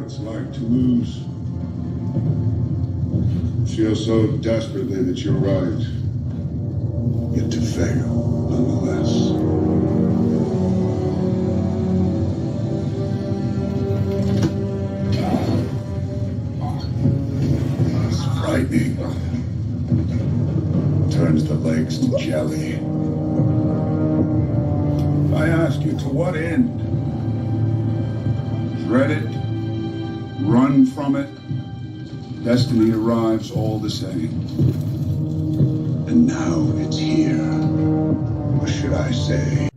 it's like to lose. Feel so desperately that you're right, yet to fail nonetheless. It's frightening. Turns the legs to jelly. I ask you, to what end? Dread it? Run from it? Destiny arrives all the same. And now it's here. Or should I say...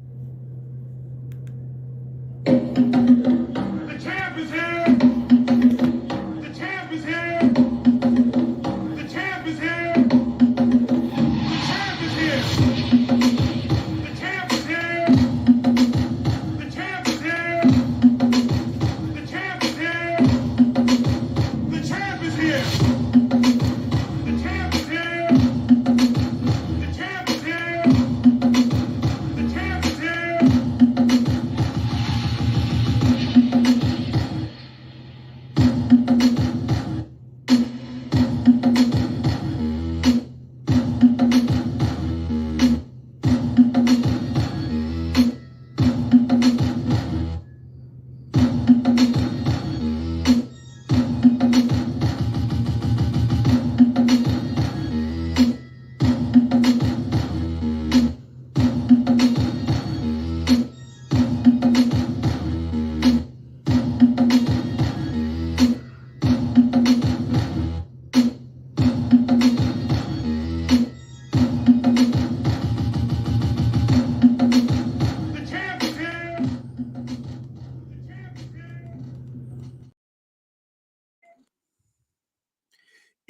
The champ is here! The champ is here! The champ is here! The champ is here! The champ is here! The champ is here! The champ is here! The champ is here! The champ is here! The champ is here! The champ is here! The champ is here! The champ is here!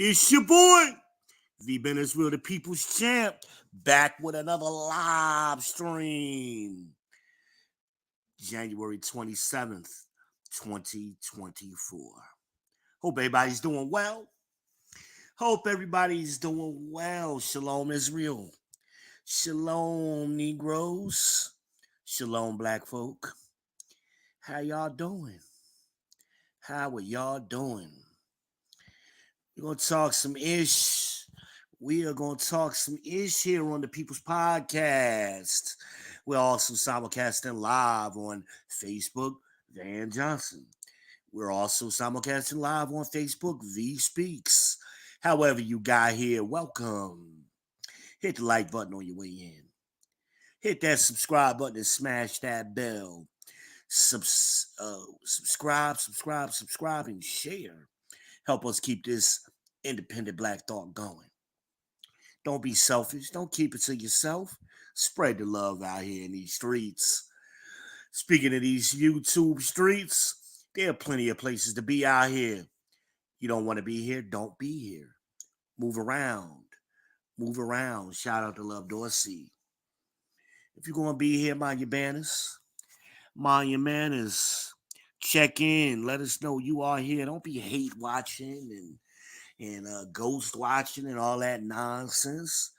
It's your boy, the Venezuela, the People's Champ, back with another live stream. January 27th, 2024. Hope everybody's doing well. Hope everybody's doing well. Shalom, Israel. Shalom, Negroes. Shalom, Black folk. How y'all doing? How are y'all doing? We're going to talk some ish. We are going to talk some ish here on the People's Podcast. We're also simulcasting live on Facebook, Van Johnson. We're also simulcasting live on Facebook, V Speaks. However you got here, welcome. Hit the like button on your way in. Hit that subscribe button and smash that bell. Subscribe, and share. Help us keep this independent Black thought going. Don't be selfish. Don't keep it to yourself. Spread the love out here in these streets. Speaking of these YouTube streets, there are plenty of places to be out here. You don't want to be here? Don't be here. Move around. Move around. Shout out to Love Dorsey. If you're going to be here, mind your manners. Mind your manners. Check in. Let us know you are here. Don't be hate watching and ghost watching and all that nonsense.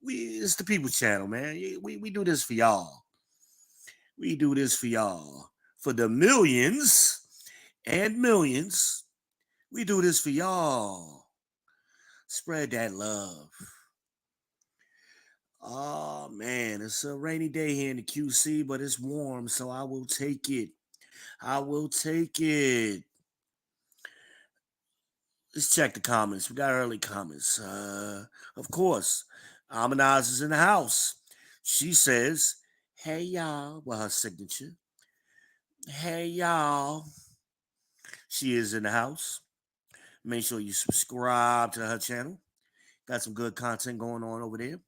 It's the People Channel, man. We do this for y'all. We do this for y'all. For the millions and millions, we do this for y'all. Spread that love. Oh, man, it's a rainy day here in the QC, but it's warm, so I will take it. I will take it. Let's check the comments. We got early comments. Of course, Amanaz is in the house. She says, hey, y'all. Well, her signature. Hey, y'all. She is in the house. Make sure you subscribe to her channel. Got some good content going on over there.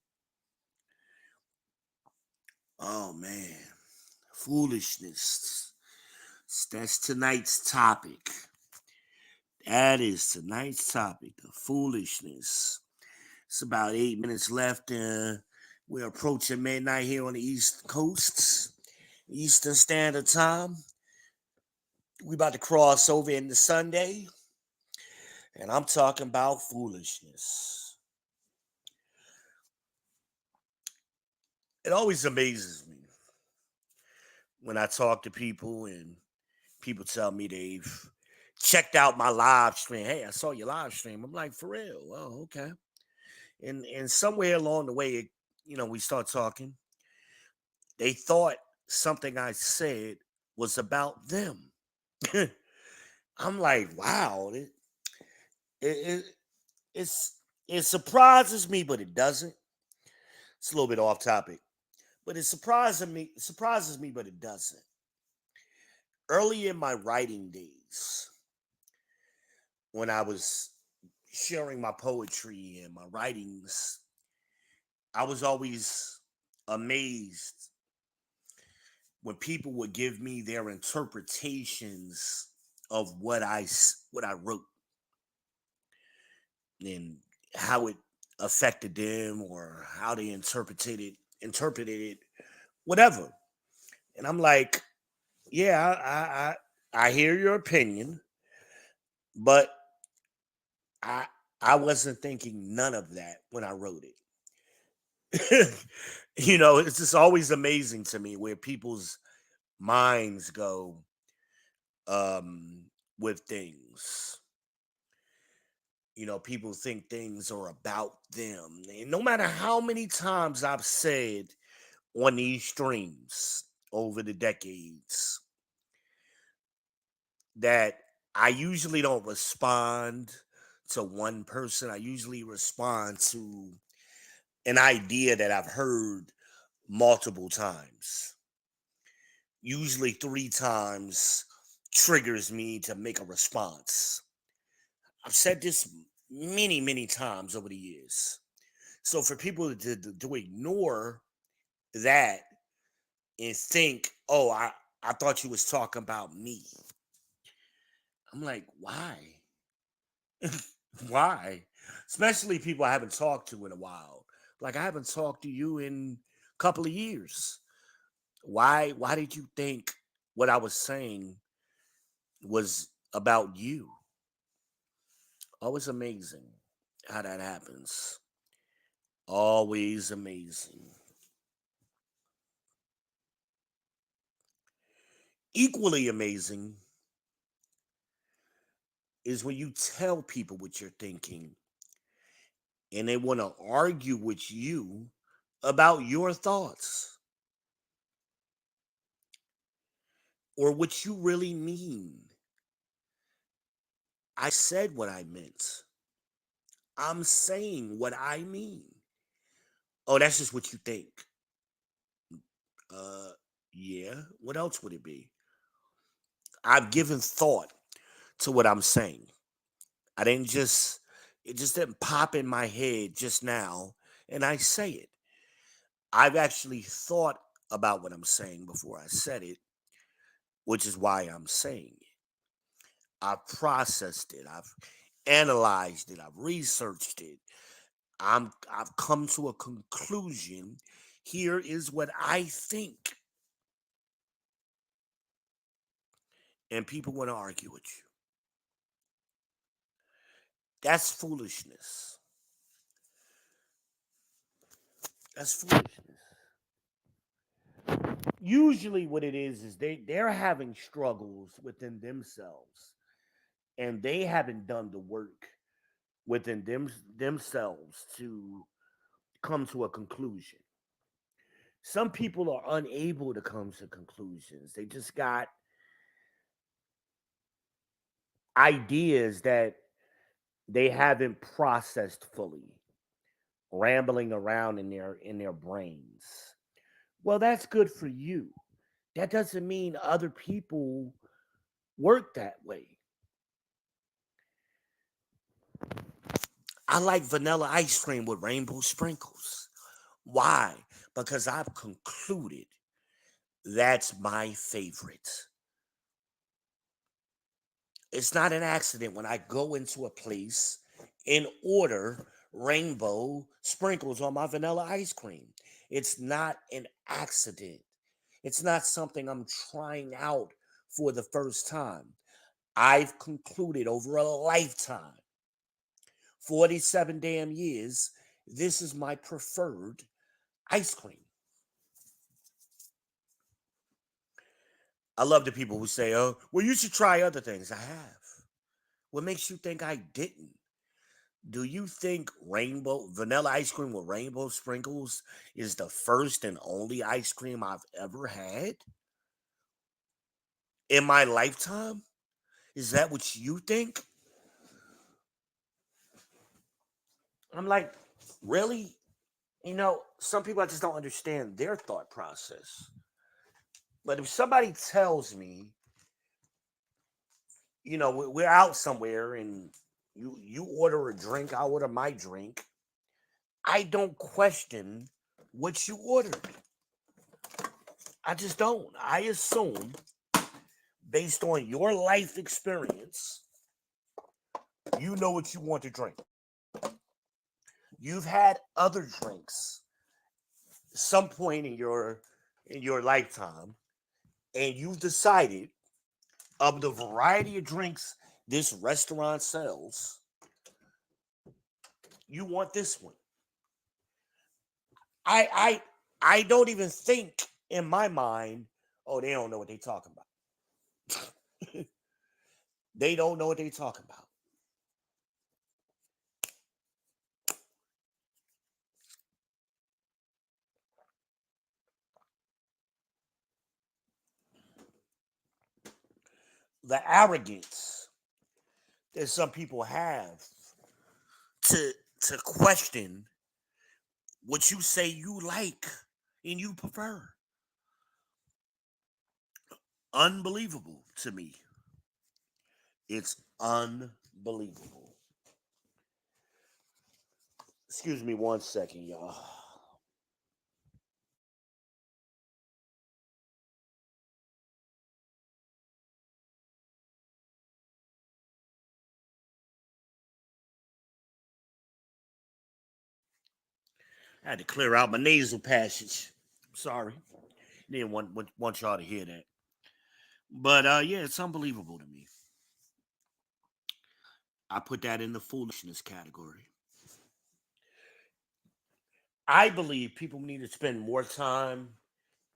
Oh, man. Foolishness. That's tonight's topic. That is tonight's topic, the foolishness. It's about 8 minutes left. We're approaching midnight here on the East Coast, Eastern Standard Time. We're about to cross over into Sunday, and I'm talking about foolishness. It always amazes me when I talk to people and people tell me they've checked out my live stream. Hey, I saw your live stream. I'm like, for real? Oh, okay. And somewhere along the way, we start talking. They thought something I said was about them. I'm like, wow, it it's it surprises me, but it doesn't. It's a little bit off topic, but it surprises me, but it doesn't. Early in my writing days, when I was sharing my poetry and my writings, I was always amazed when people would give me their interpretations of what I wrote and how it affected them or how they interpreted it, whatever. And I'm like, yeah, I hear your opinion, but I I wasn't thinking none of that when I wrote it. It's just always amazing to me where people's minds go with things. People think things are about them. And no matter how many times I've said on these streams over the decades that I usually don't respond to one person, I usually respond to an idea that I've heard multiple times. Usually three times triggers me to make a response. I've said this many, many times over the years. So for people to ignore that and think, oh, I thought you was talking about me. I'm like, why? Why? Especially people I haven't talked to in a while. Like I haven't talked to you in a couple of years. Why did you think what I was saying was about you? Always amazing how that happens. Always amazing. Equally amazing is when you tell people what you're thinking and they want to argue with you about your thoughts or what you really mean. I said what I meant. I'm saying what I mean. Oh, that's just what you think. Uh, yeah. What else would it be? I've given thought to what I'm saying. I didn't just, it just didn't pop in my head just now, and I say it. I've actually thought about what I'm saying before I said it, which is why I'm saying it. I've processed it. I've analyzed it. I've researched it. I've come to a conclusion. Here is what I think. And people want to argue with you. That's foolishness. That's foolishness. Usually what it is they're having struggles within themselves and they haven't done the work within themselves to come to a conclusion. Some people are unable to come to conclusions. They just got ideas that they haven't processed fully, rambling around in their brains. Well, that's good for you. That doesn't mean other people work that way. I like vanilla ice cream with rainbow sprinkles. Why? Because I've concluded that's my favorite. It's not an accident when I go into a place and order rainbow sprinkles on my vanilla ice cream. It's not an accident. It's not something I'm trying out for the first time. I've concluded over a lifetime, 47 damn years, this is my preferred ice cream. I love the people who say, oh, well, you should try other things. I have. What makes you think I didn't? Do you think rainbow vanilla ice cream with rainbow sprinkles is the first and only ice cream I've ever had in my lifetime? Is that what you think? I'm like, really? Some people I just don't understand their thought process. But if somebody tells me, we're out somewhere and you order a drink, I order my drink, I don't question what you ordered. I just don't. I assume, based on your life experience, you know what you want to drink. You've had other drinks some point in your lifetime, and you've decided of the variety of drinks this restaurant sells, you want this one. I I I don't even think in my mind, oh, they don't know what they're talking about. They don't know what they're talking about. The arrogance that some people have to to question what you say you like and you prefer. Unbelievable to me. It's unbelievable. Excuse me 1 second, y'all. I had to clear out my nasal passage. Sorry. Didn't want y'all to hear that. But yeah, it's unbelievable to me. I put that in the foolishness category. I believe people need to spend more time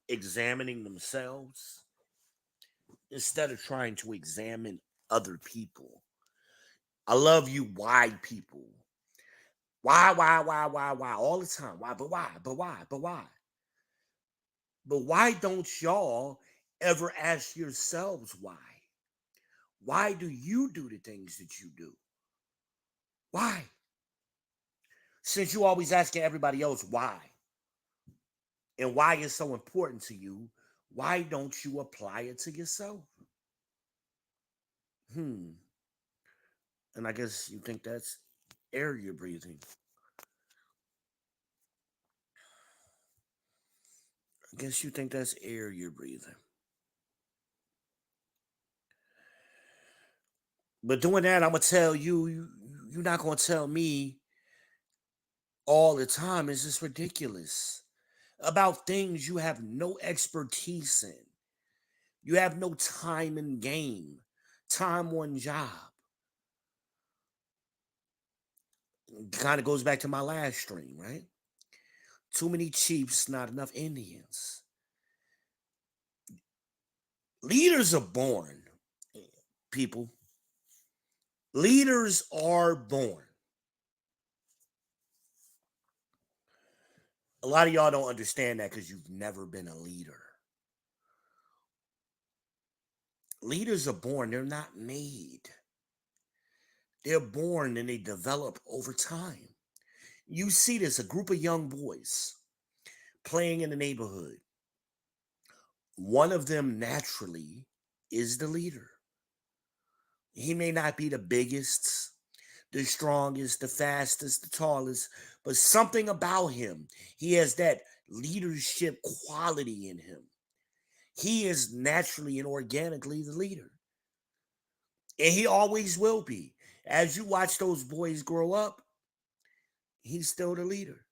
examining themselves instead of trying to examine other people. I love you, why people. Why, all the time. Why, but why, but why, but why? But why don't y'all ever ask yourselves why? Why do you do the things that you do? Why? Since you always asking everybody else why and why it's so important to you, why don't you apply it to yourself? Hmm. And I guess you think that's air you're breathing. I guess you think that's air you're breathing. But doing that, I'm gonna tell you're not gonna tell me all the time. It's just ridiculous about things you have no expertise in. You have no time in game, time on job. Kind of goes back to my last stream, right? Too many chiefs, not enough Indians. Leaders are born, people. Leaders are born. A lot of y'all don't understand that because you've never been a leader. Leaders are born, they're not made. They're born and they develop over time. You see this, a group of young boys playing in the neighborhood. One of them naturally is the leader. He may not be the biggest, the strongest, the fastest, the tallest, but something about him, he has that leadership quality in him. He is naturally and organically the leader. And he always will be. As you watch those boys grow up, he's still the leader.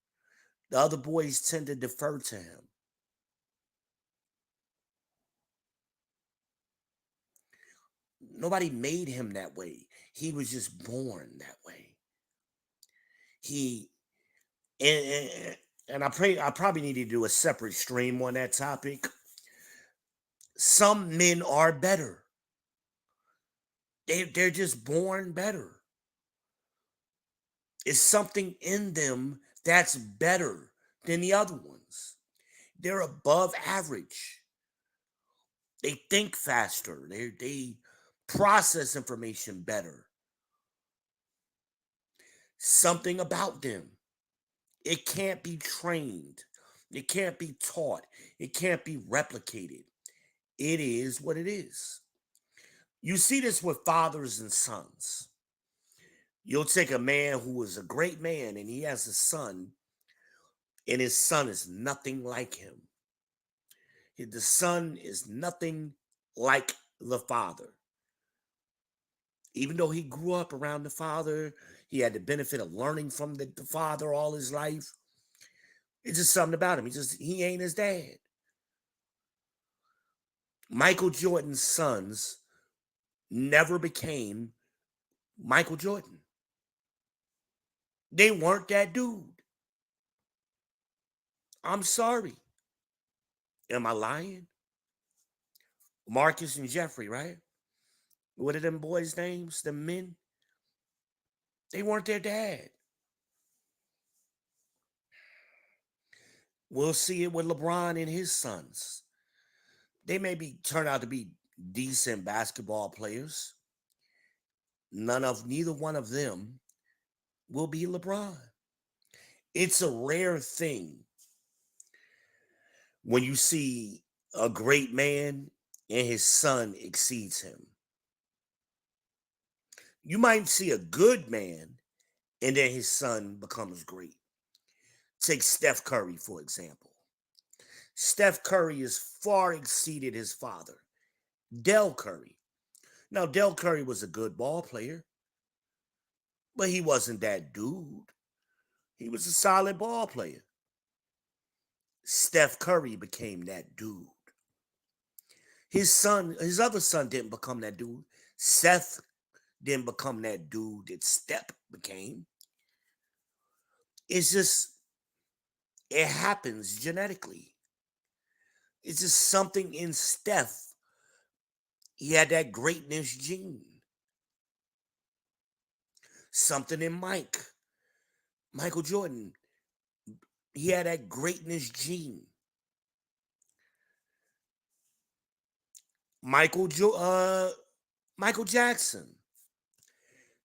The other boys tend to defer to him. Nobody made him that way. He was just born that way. He and I probably need to do a separate stream on that topic. Some men are better. They're just born better. It's something in them that's better than the other ones. They're above average. They think faster. They process information better. Something about them. It can't be trained. It can't be taught. It can't be replicated. It is what it is. You see this with fathers and sons. You'll take a man who is a great man and he has a son, and his son is nothing like him. The son is nothing like the father. Even though he grew up around the father, he had the benefit of learning from the father all his life. It's just something about him. He ain't his dad. Michael Jordan's sons never became Michael Jordan. They weren't that dude. I'm sorry. Am I lying? Marcus and Jeffrey, right? What are them boys' names? The men? They weren't their dad. We'll see it with LeBron and his sons. They may be turn out to be decent basketball players. Neither one of them will be LeBron. It's a rare thing when you see a great man and his son exceeds him. You might see a good man and then his son becomes great. Take Steph Curry, for example. Steph Curry has far exceeded his father, Del Curry. Now, Del Curry was a good ball player, but he wasn't that dude. He was a solid ball player. Steph Curry became that dude. His other son didn't become that dude. Seth didn't become that dude that Steph became. It's just, it happens genetically. It's just something in Steph. He had that greatness gene. Something in Michael Jordan. He had that greatness gene. Michael Jackson.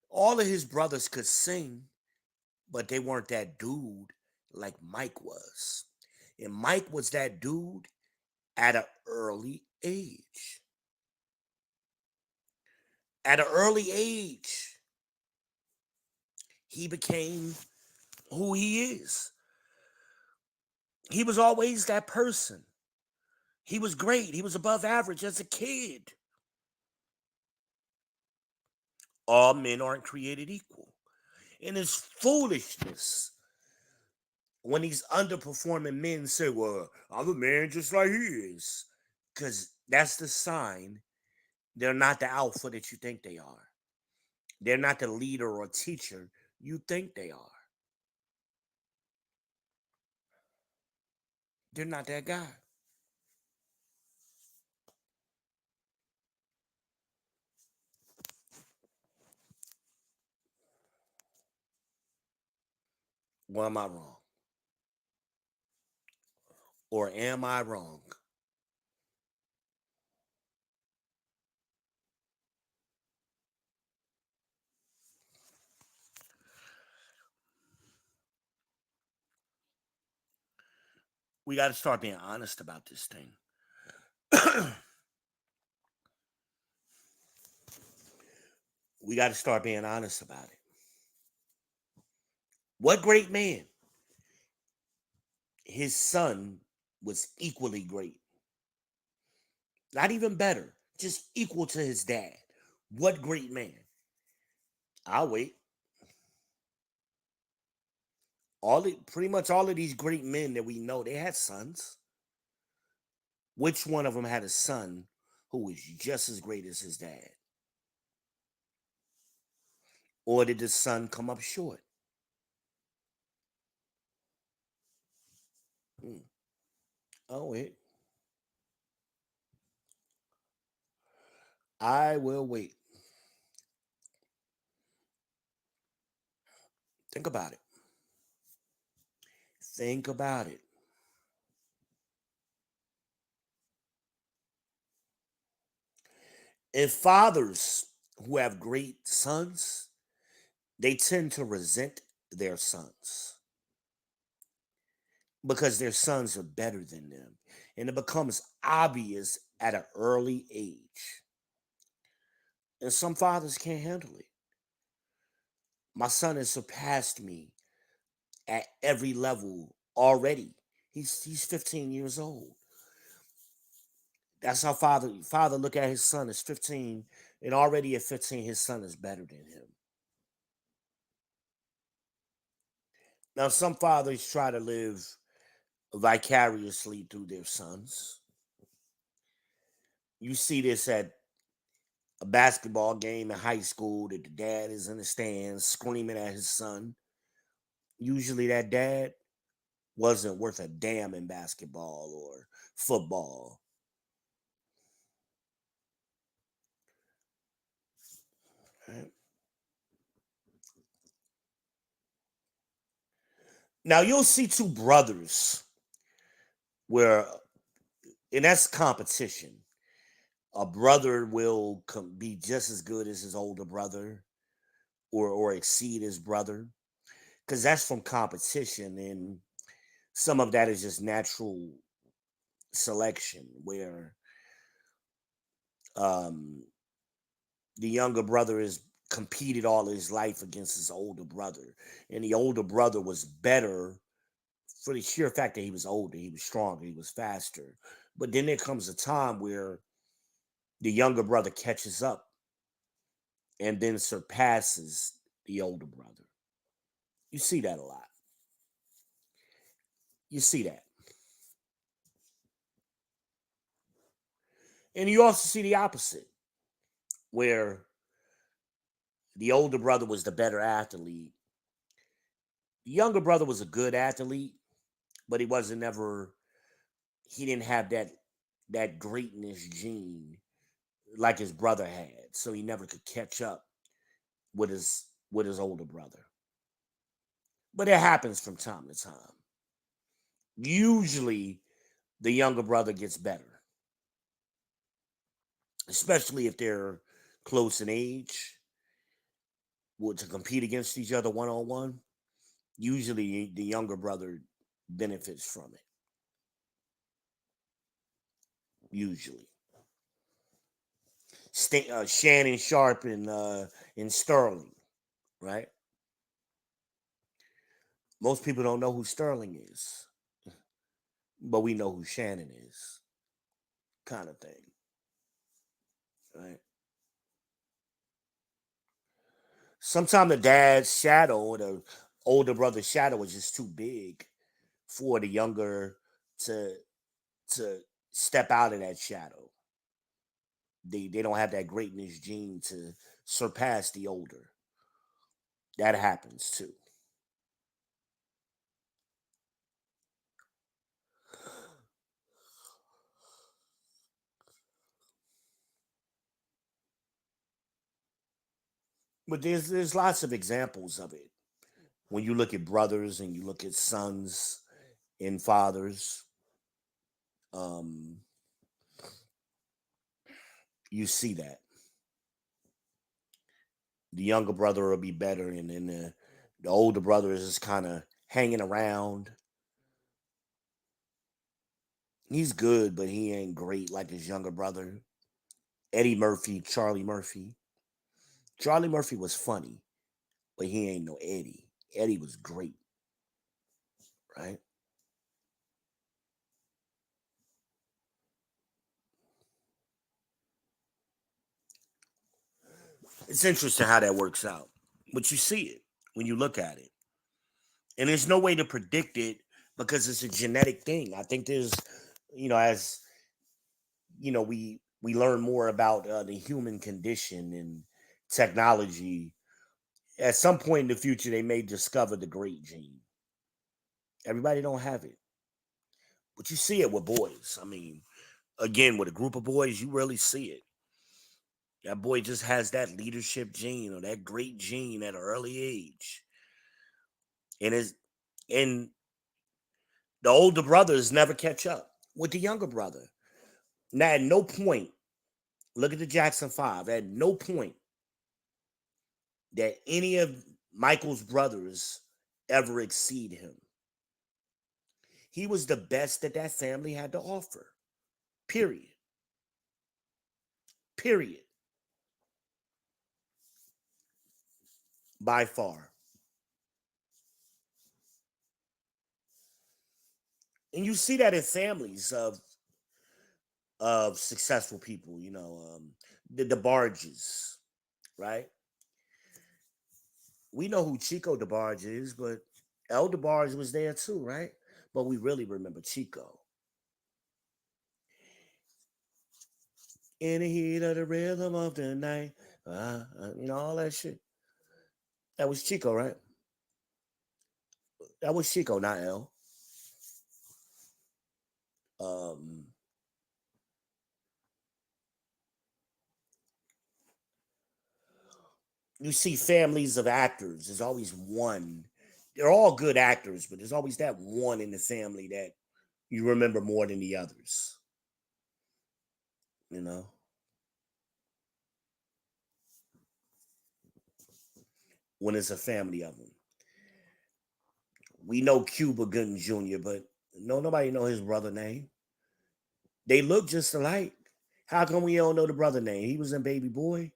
All of his brothers could sing, but they weren't that dude like Mike was. And Mike was that dude at an early age. At an early age, he became who he is. He was always that person. He was great. He was above average as a kid. All men aren't created equal. And it's foolishness when these underperforming men say, well, I'm a man just like he is. Because that's the sign they're not the alpha that you think they are. They're not the leader or teacher you think they are. They're not that guy. Well, am I wrong? Or am I wrong? We got to start being honest about this thing. We got to start being honest about it. What great man? His son was equally great. Not even better, just equal to his dad. What great man? I'll wait. Pretty much all of these great men that we know, they had sons. Which one of them had a son who was just as great as his dad? Or did the son come up short? Hmm. I'll wait. I will wait. Think about it. Think about it. If fathers who have great sons, they tend to resent their sons because their sons are better than them. And it becomes obvious at an early age. And some fathers can't handle it. My son has surpassed me at every level already. He's 15 years old. That's how father look at his son as 15, and already at 15, his son is better than him. Now, some fathers try to live vicariously through their sons. You see this at a basketball game in high school that the dad is in the stands screaming at his son. Usually that dad wasn't worth a damn in basketball or football. Right? Now you'll see two brothers where, and that's competition. A brother will be just as good as his older brother, or exceed his brother, because that's from competition, and some of that is just natural selection, where um, the younger brother has competed all his life against his older brother, and the older brother was better for the sheer fact that he was older, he was stronger, he was faster. But then there comes a time where the younger brother catches up and then surpasses the older brother. You see that a lot. You see that. And you also see the opposite, where the older brother was the better athlete. The younger brother was a good athlete, but he didn't have that greatness gene like his brother had. So he never could catch up with his older brother. But it happens from time to time. Usually the younger brother gets better, especially if they're close in age, to compete against each other one on one. Usually the younger brother benefits from it. Usually. Shannon Sharp and Sterling, right? Most people don't know who Sterling is, but we know who Shannon is, kind of thing, right? Sometimes the dad's shadow or the older brother's shadow is just too big for the younger to to step out of that shadow. They don't have that greatness gene to surpass the older. That happens too. But there's lots of examples of it. When you look at brothers and you look at sons and fathers, um, you see that the younger brother will be better, and then the older brother is just kind of hanging around. He's good, but he ain't great like his younger brother. Eddie Murphy, Charlie Murphy. Charlie Murphy was funny, but he ain't no Eddie. Eddie was great, right? It's interesting how that works out, but you see it when you look at it, and there's no way to predict it because it's a genetic thing. I think there's, as we learn more about the human condition and technology. At some point in the future, they may discover the great gene. Everybody don't have it, but you see it with boys. I mean, again, with a group of boys, you really see it. That boy just has that leadership gene or that great gene at an early age. And the older brothers never catch up with the younger brother. Now, at no point, look at the Jackson 5, at no point that any of Michael's brothers ever exceed him. He was the best that family had to offer. Period. Period. By far. And you see that in families of successful people, the DeBarges, right? We know who Chico DeBarge is, but El DeBarge was there too, right? But we really remember Chico. In the heat of the rhythm of the night, all that shit. That was Chico, right? That was Chico, not El. You see families of actors. There's always one. They're all good actors, but there's always that one in the family that you remember more than the others. You know? When it's a family of them. We know Cuba Gooding Jr., but nobody know his brother name. They look just alike. How come we don't know the brother name? He was in Baby Boy.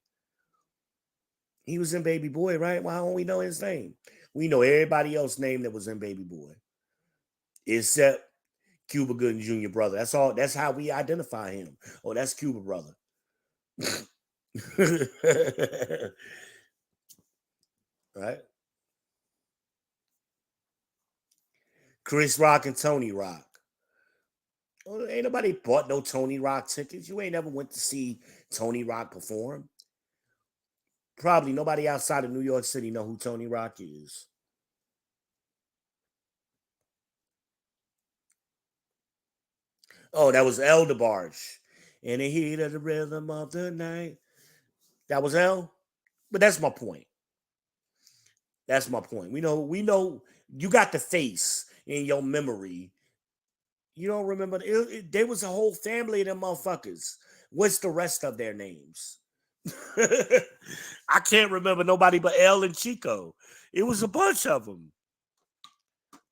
He was in Baby Boy, right? Why don't we know his name? We know everybody else's name that was in Baby Boy. Except Cuba Gooding Jr. brother. That's all. That's how we identify him. Oh, that's Cuba brother. Right? Chris Rock and Tony Rock. Oh, ain't nobody bought no Tony Rock tickets. You ain't never went to see Tony Rock perform. Probably nobody outside of New York City know who Tony Rock is. Oh, that was El DeBarge. In the heat of the rhythm of the night. That was El. But that's my point. That's my point. We know you got the face in your memory. You don't remember. There was a whole family of them motherfuckers. What's the rest of their names? I can't remember nobody but El and Chico. It was a bunch of them.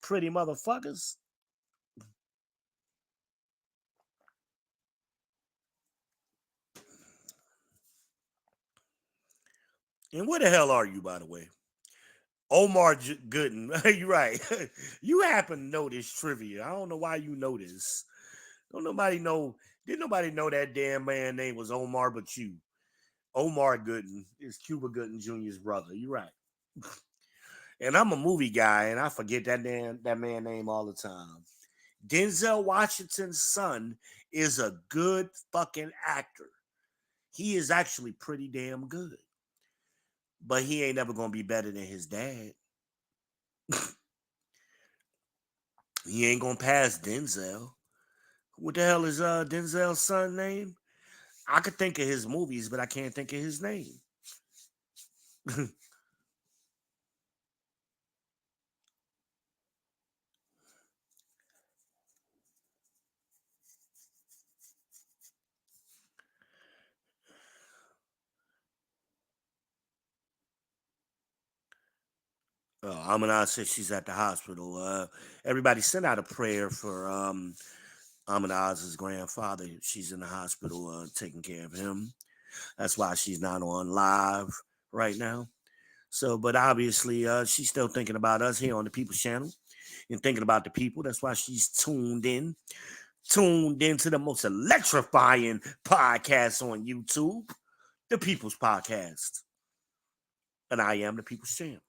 Pretty motherfuckers. And where the hell are you, by the way? Omar Gooden. You're right. You happen to know this trivia. I don't know why you know this. Don't nobody know. Didn't nobody know that damn man name was Omar but you? Omar Gooden is Cuba Gooding Jr.'s brother. You're right. And I'm a movie guy, and I forget that man name all the time. Denzel Washington's son is a good fucking actor. He is actually pretty damn good. But he ain't never gonna be better than his dad. He ain't gonna pass Denzel. What the hell is Denzel's son name? I could think of his movies, but I can't think of his name. Amina says she's at the hospital. Everybody send out a prayer for Aminaz's grandfather. She's in the hospital taking care of him. That's why she's not on live right now. So, but obviously, she's still thinking about us here on the People's Channel and thinking about the people. That's why she's tuned into the most electrifying podcast on YouTube, the People's Podcast. And I am the People's Channel.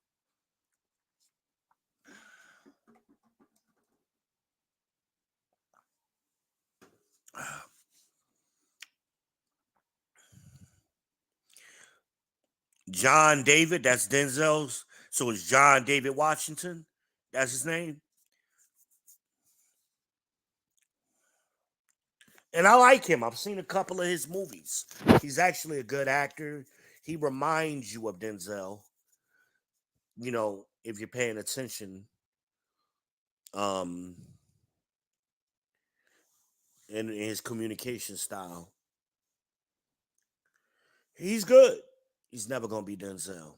John David, that's Denzel's. So it's John David Washington. That's his name. And I like him. I've seen a couple of his movies. He's actually a good actor. He reminds you of Denzel. If you're paying attention um in his communication style. He's good. He's never gonna be Denzel.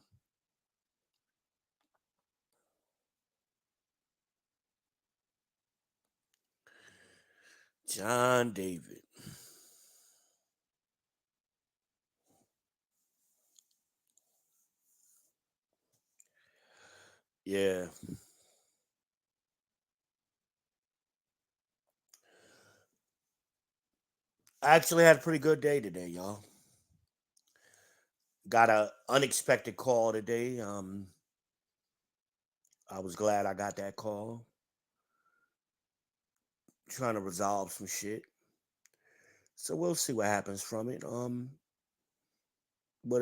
John David. Yeah. I actually had a pretty good day today, y'all. Got a unexpected call today. I was glad I got that call. Trying to resolve some shit. So we'll see what happens from it. But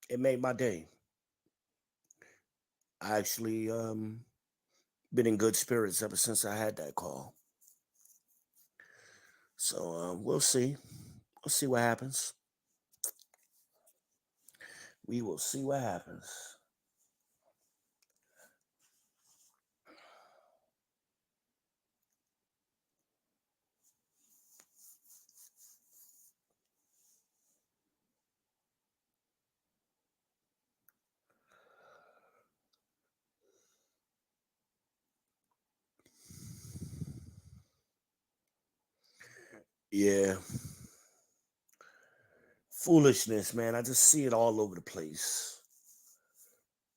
it made my day. I actually been in good spirits ever since I had that call. So we'll see. We'll see what happens. We will see what happens. Yeah. Foolishness, man. I just see it all over the place.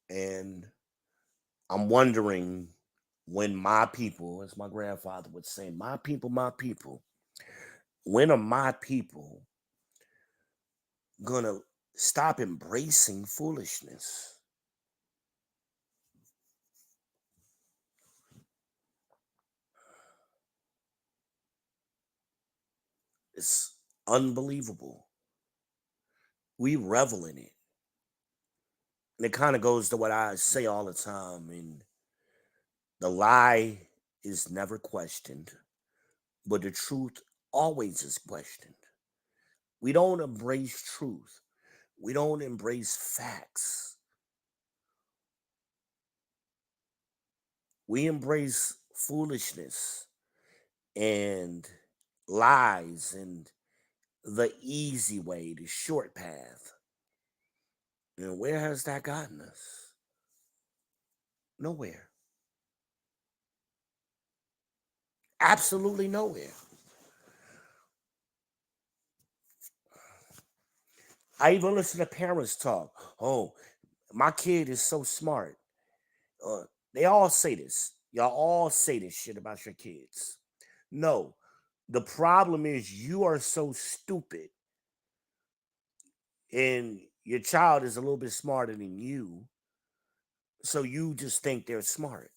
And I'm wondering when my people, as my grandfather would say, my people, when are my people gonna stop embracing foolishness? It's unbelievable. We revel in it. And it kind of goes to what I say all the time. And the lie is never questioned, but the truth always is questioned. We don't embrace truth. We don't embrace facts. We embrace foolishness and lies and the easy way, the short path. And where has that gotten us? Nowhere. Absolutely nowhere. I even listen to parents talk. Oh, my kid is so smart. Uh, they all say this. Y'all all say this shit about your kids. No, the problem is you are so stupid and your child is a little bit smarter than you. So you just think they're smart.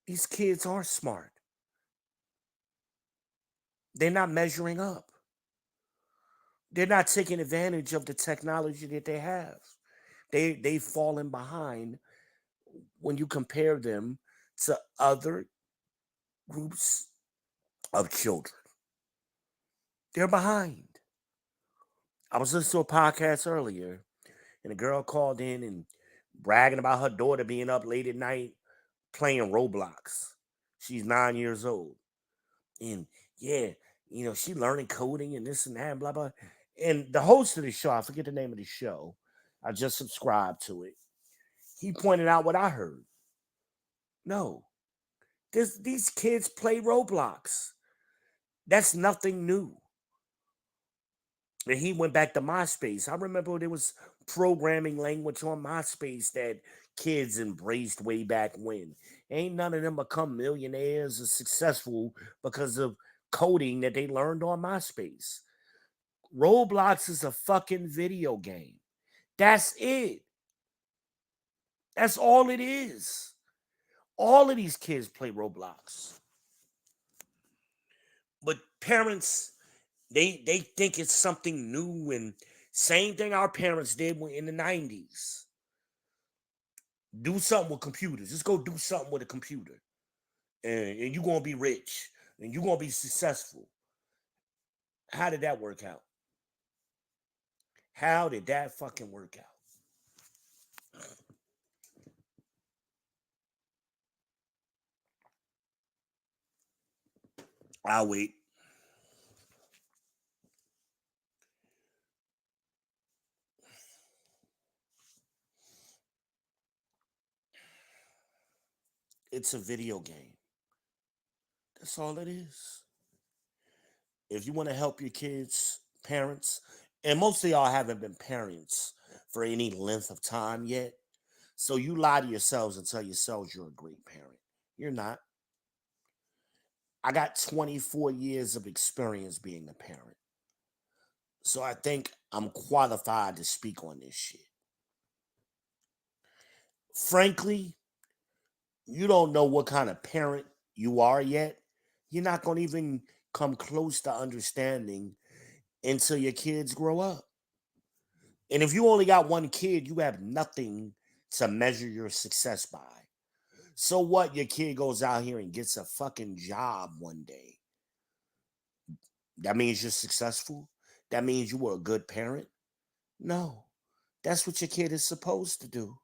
These kids are smart. They're not measuring up. They're not taking advantage of the technology that they have. They've fallen behind when you compare them to other groups of children. They're behind. I was listening to a podcast earlier, and a girl called in and bragging about her daughter being up late at night playing Roblox. She's 9 years old. And yeah, she learning coding and this and that and blah blah. And the host of the show, I forget the name of the show, I just subscribed to it. He pointed out what I heard. No, these kids play Roblox. That's nothing new. And he went back to MySpace. I remember there was programming language on MySpace that kids embraced way back when. Ain't none of them become millionaires or successful because of coding that they learned on MySpace. Roblox is a fucking video game. That's it. That's all it is. All of these kids play Roblox. But parents, they think it's something new, and same thing our parents did in the 90s. Do something with computers. Just go do something with a computer. And you're gonna be rich and you're gonna be successful. How did that work out? How did that fucking work out? I'll wait. It's a video game. That's all it is. If you want to help your kids, parents, and most of y'all haven't been parents for any length of time yet, so you lie to yourselves and tell yourselves you're a great parent. You're not. I got 24 years of experience being a parent. So I think I'm qualified to speak on this shit. Frankly, you don't know what kind of parent you are yet. You're not going to even come close to understanding until your kids grow up. And if you only got one kid, you have nothing to measure your success by. So what? Your kid goes out here and gets a fucking job one day. That means you're successful? That means you were a good parent? No. That's what your kid is supposed to do.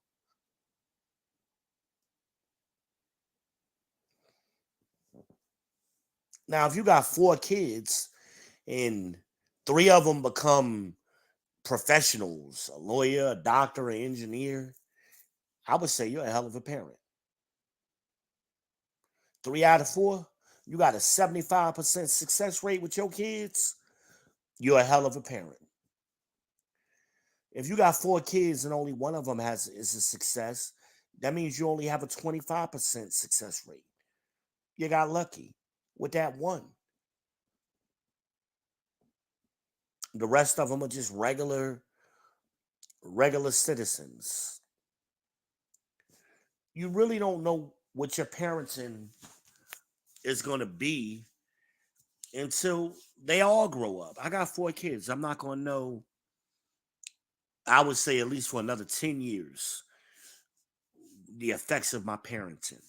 Now, if you got 4 kids and 3 of them become professionals, a lawyer, a doctor, an engineer, I would say you're a hell of a parent. 3 out of 4, you got a 75% success rate with your kids, you're a hell of a parent. If you got 4 kids and only one of them is a success, that means you only have a 25% success rate. You got lucky with that one. The rest of them are just regular citizens. You really don't know what your parenting is going to be until they all grow up. I got 4 kids. I'm not going to know, I would say at least for another 10 years, the effects of my parenting.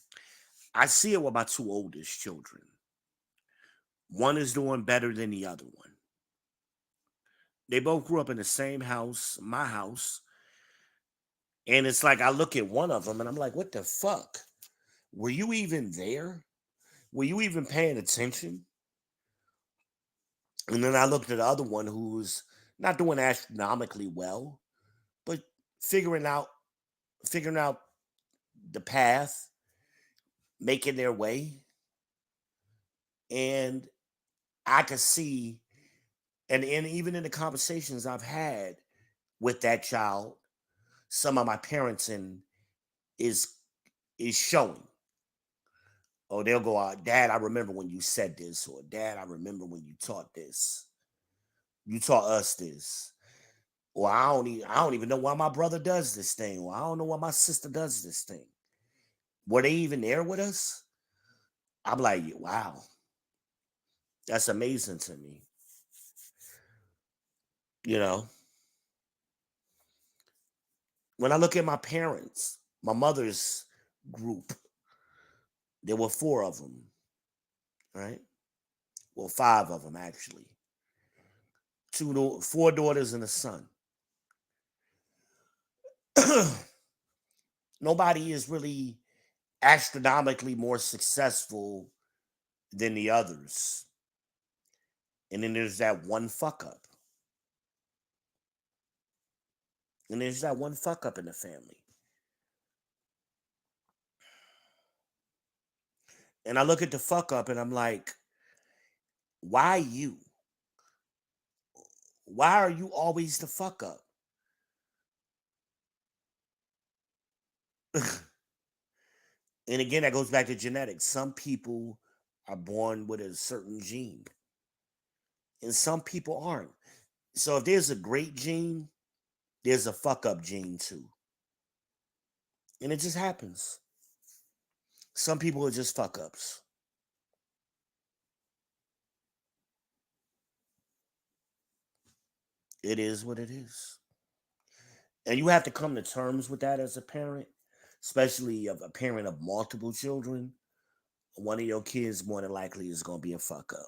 I see it with my 2 oldest children. One is doing better than the other one. They both grew up in the same house, my house. And it's like I look at one of them and I'm like, what the fuck? Were you even there? Were you even paying attention? And then I looked at the other one who's not doing astronomically well, but figuring out the path, making their way. And I could see, and even in the conversations I've had with that child, some of my parenting is showing. Oh, they'll go out, Dad, I remember when you said this, or Dad, I remember when you taught this. You taught us this. Or I don't even know why my brother does this thing. Or I don't know why my sister does this thing. Were they even there with us? I'm like, wow. That's amazing to me. You know, when I look at my parents, my mother's group, there were 4 of them, right? Well, 5 of them actually. 4 daughters and a son. Nobody is really astronomically more successful than the others. And then there's that one fuck up. And there's that one fuck up in the family. And I look at the fuck up and I'm like, why you? Why are you always the fuck up? And again, that goes back to genetics. Some people are born with a certain gene, and some people aren't. So if there's a great gene, there's a fuck up gene too. And it just happens. Some people are just fuck ups. It is what it is. And you have to come to terms with that as a parent, especially of a parent of multiple children. One of your kids more than likely is going to be a fuck up.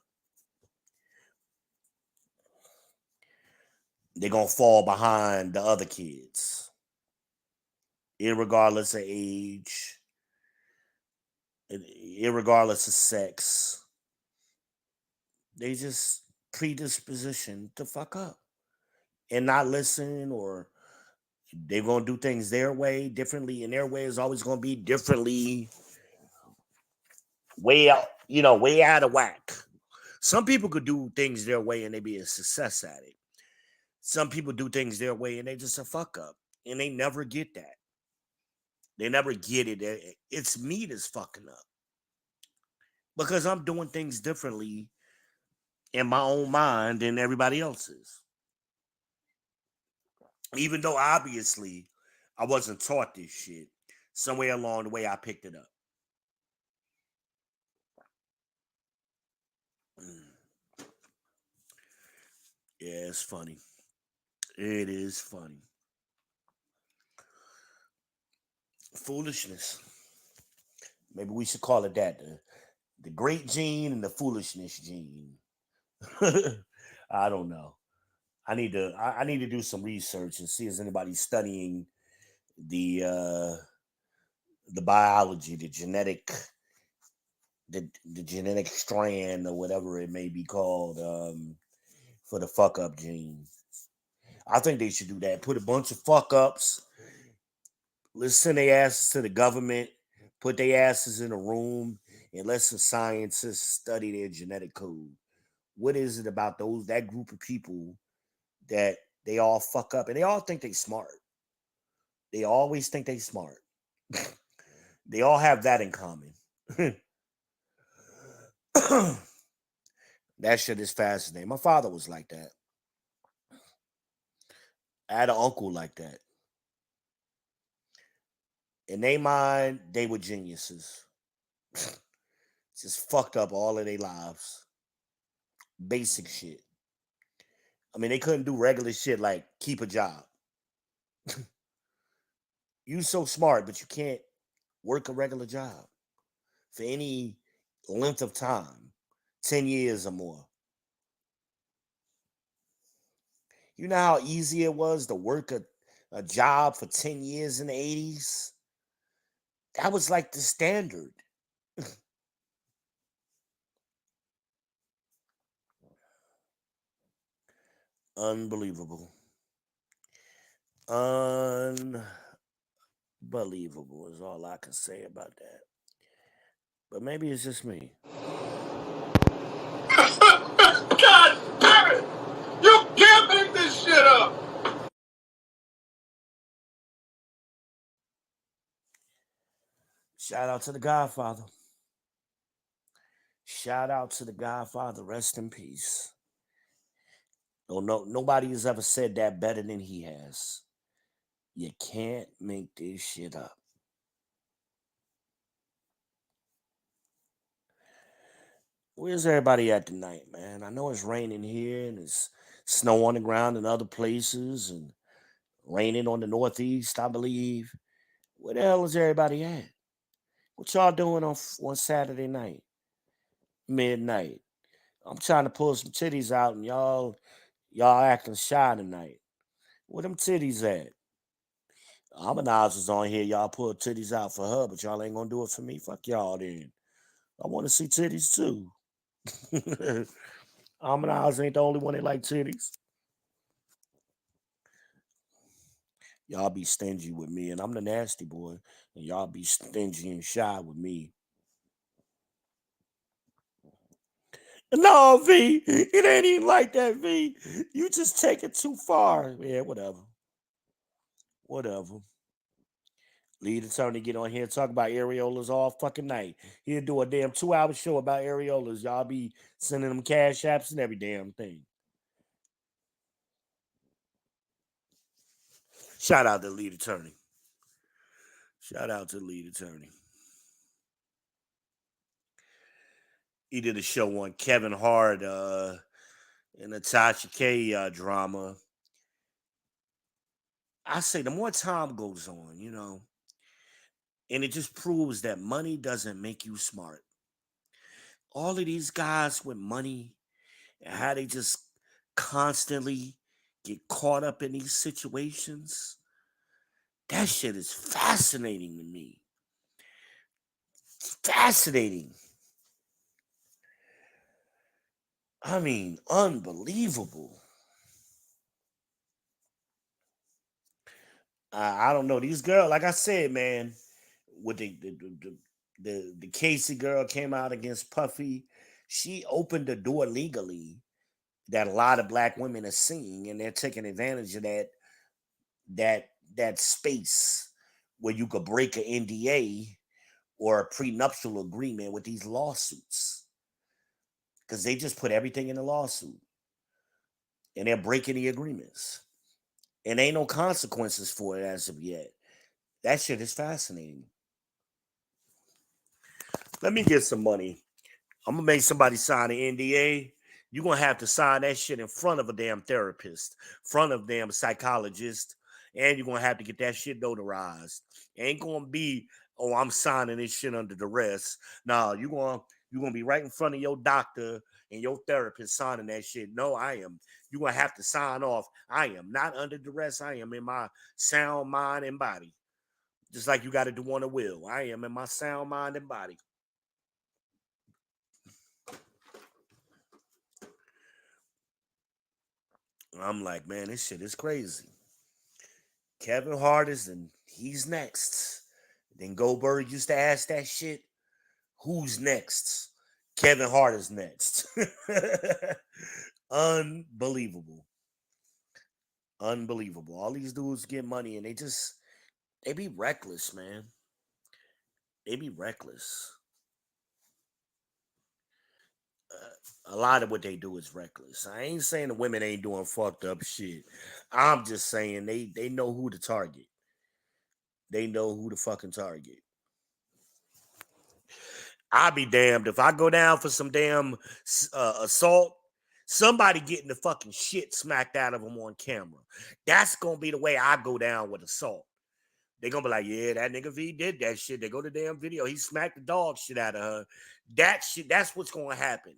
They're going to fall behind the other kids, irregardless of age, irregardless of sex. They just predisposition to fuck up and not listen, or they're gonna do things their way differently, and their way is always gonna be differently, way out, way out of whack. Some people could do things their way and they be a success at it. Some people do things their way and they just a fuck up, and they never get that. They never get it. It's me that's fucking up because I'm doing things differently in my own mind than everybody else is. Even though obviously I wasn't taught this shit, somewhere along the way I picked it up. Mm. Yeah, it's funny. It is funny. Foolishness. Maybe we should call it that. The great gene and the foolishness gene. I don't know. I need to do some research and see if anybody studying the biology, the genetic strand or whatever it may be called, for the fuck up gene. I think they should do that. Put a bunch of fuck ups. Let's send their asses to the government. Put their asses in a room and let some scientists study their genetic code. What is it about that group of people that they all fuck up and they all think they smart? They always think they smart. They all have that in common. That shit is fascinating. My father was like that. I had an uncle like that. In their mind, they were geniuses. Just fucked up all of their lives. Basic shit. I mean, they couldn't do regular shit like keep a job. You so smart, but you can't work a regular job for any length of time, 10 years or more. You know how easy it was to work a job for 10 years in the 80s? That was like the standard. Unbelievable. Unbelievable is all I can say about that. But maybe it's just me. God damn it! You can't make this shit up! Shout out to the Godfather. Shout out to the Godfather. Rest in peace. No, nobody has ever said that better than he has. You can't make this shit up. Where's everybody at tonight, man? I know it's raining here and it's snow on the ground in other places and raining on the Northeast, I believe. Where the hell is everybody at? What y'all doing on Saturday night, midnight? I'm trying to pull some titties out and y'all acting shy tonight. Where them titties at? Harmonize is on here. Y'all pull titties out for her, but y'all ain't gonna do it for me. Fuck y'all then. I want to see titties too. Harmonize ain't the only one that like titties. Y'all be stingy with me, and I'm the nasty boy, and y'all be stingy and shy with me. No, V, it ain't even like that, V. You just take it too far. Yeah, whatever. Whatever. Lead attorney get on here and talk about areolas all fucking night. He'll do a damn 2-hour show about areolas. Y'all be sending them cash apps and every damn thing. Shout out to the lead attorney. Shout out to the lead attorney. He did a show on Kevin Hart and Natasha K drama. I say the more time goes on, and it just proves that money doesn't make you smart. All of these guys with money and how they just constantly get caught up in these situations, that shit is fascinating to me. It's fascinating. I mean, unbelievable. I don't know. These girls, like I said, man, with the Casey girl came out against Puffy, she opened the door legally that a lot of black women are seeing, and they're taking advantage of that space where you could break an NDA or a prenuptial agreement with these lawsuits. Because they just put everything in the lawsuit and they're breaking the agreements. And ain't no consequences for it as of yet. That shit is fascinating. Let me get some money. I'm gonna make somebody sign an NDA. You're gonna have to sign that shit in front of a damn therapist, front of a damn psychologist, and you're gonna have to get that shit notarized. Ain't gonna be, oh, I'm signing this shit under duress. No, you're gonna be right in front of your doctor and your therapist signing that shit. No, I am. You're gonna have to sign off. I am not under duress. I am in my sound mind and body. Just like you got to do on a will. I am in my sound mind and body. I'm like, man, this shit is crazy. Kevin Hart is, and he's next. Then Goldberg used to ask that shit, who's next? Kevin Hart is next. Unbelievable. Unbelievable. All these dudes get money and they be reckless, man. They be reckless. A lot of what they do is reckless. I ain't saying the women ain't doing fucked up shit. I'm just saying they know who to target. They know who to fucking target. I'll be damned if I go down for some damn assault. Somebody getting the fucking shit smacked out of them on camera. That's gonna be the way I go down with assault. They're gonna be like, yeah, that nigga V did that shit. They go to the damn video. He smacked the dog shit out of her. That shit, that's what's gonna happen.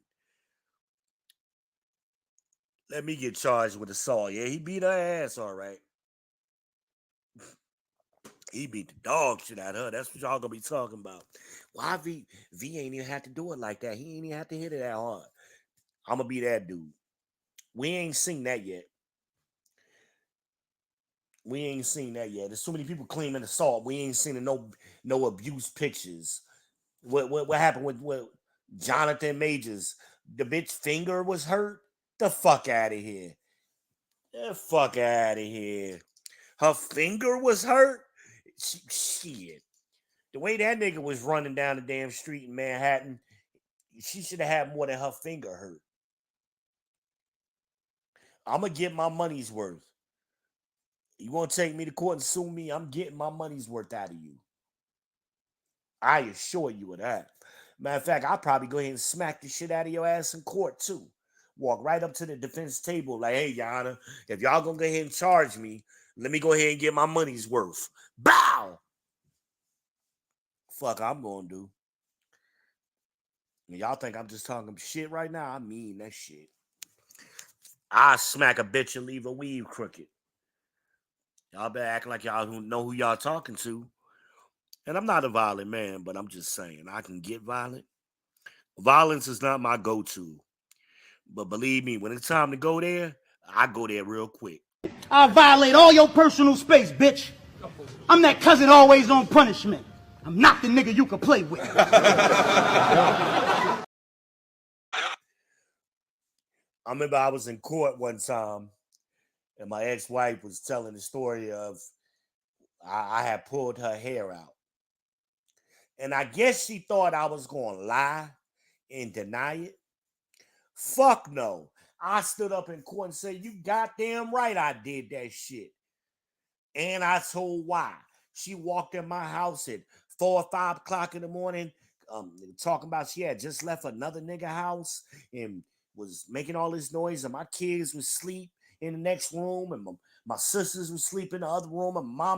Let me get charged with assault. Yeah, he beat her ass, all right. He beat the dog shit out of her. That's what y'all gonna be talking about. Why V ain't even have to do it like that. He ain't even have to hit it that hard. I'm gonna be that dude. We ain't seen that yet. We ain't seen that yet. There's so many people claiming assault. We ain't seen no abuse pictures. What happened with Jonathan Majors? The bitch finger was hurt. The fuck out of here. The fuck out of here. Her finger was hurt. Shit. The way that nigga was running down the damn street in Manhattan, she should have had more than her finger hurt. I'm gonna get my money's worth. You want to take me to court and sue me? I'm getting my money's worth out of you. I assure you of that. Matter of fact, I'll probably go ahead and smack the shit out of your ass in court too. Walk right up to the defense table like, hey, Your Honor, if y'all gonna go ahead and charge me, let me go ahead and get my money's worth. Bow! Fuck, I'm gonna do. And y'all think I'm just talking shit right now? I mean that shit. I smack a bitch and leave a weave crooked. Y'all better acting like y'all know who y'all talking to. And I'm not a violent man, but I'm just saying I can get violent. Violence is not my go-to. But believe me, when it's time to go there, I go there real quick. I violate all your personal space, bitch. I'm that cousin always on punishment. I'm not the nigga you can play with. I remember I was in court one time, and my ex-wife was telling the story of I had pulled her hair out. And I guess she thought I was going to lie and deny it. Fuck no. I stood up in court and said, you goddamn right I did that shit. And I told why. She walked in my house at 4 or 5 o'clock in the morning, talking about she had just left another nigga house and was making all this noise, and my kids was asleep in the next room, and my sisters was sleeping in the other room, and my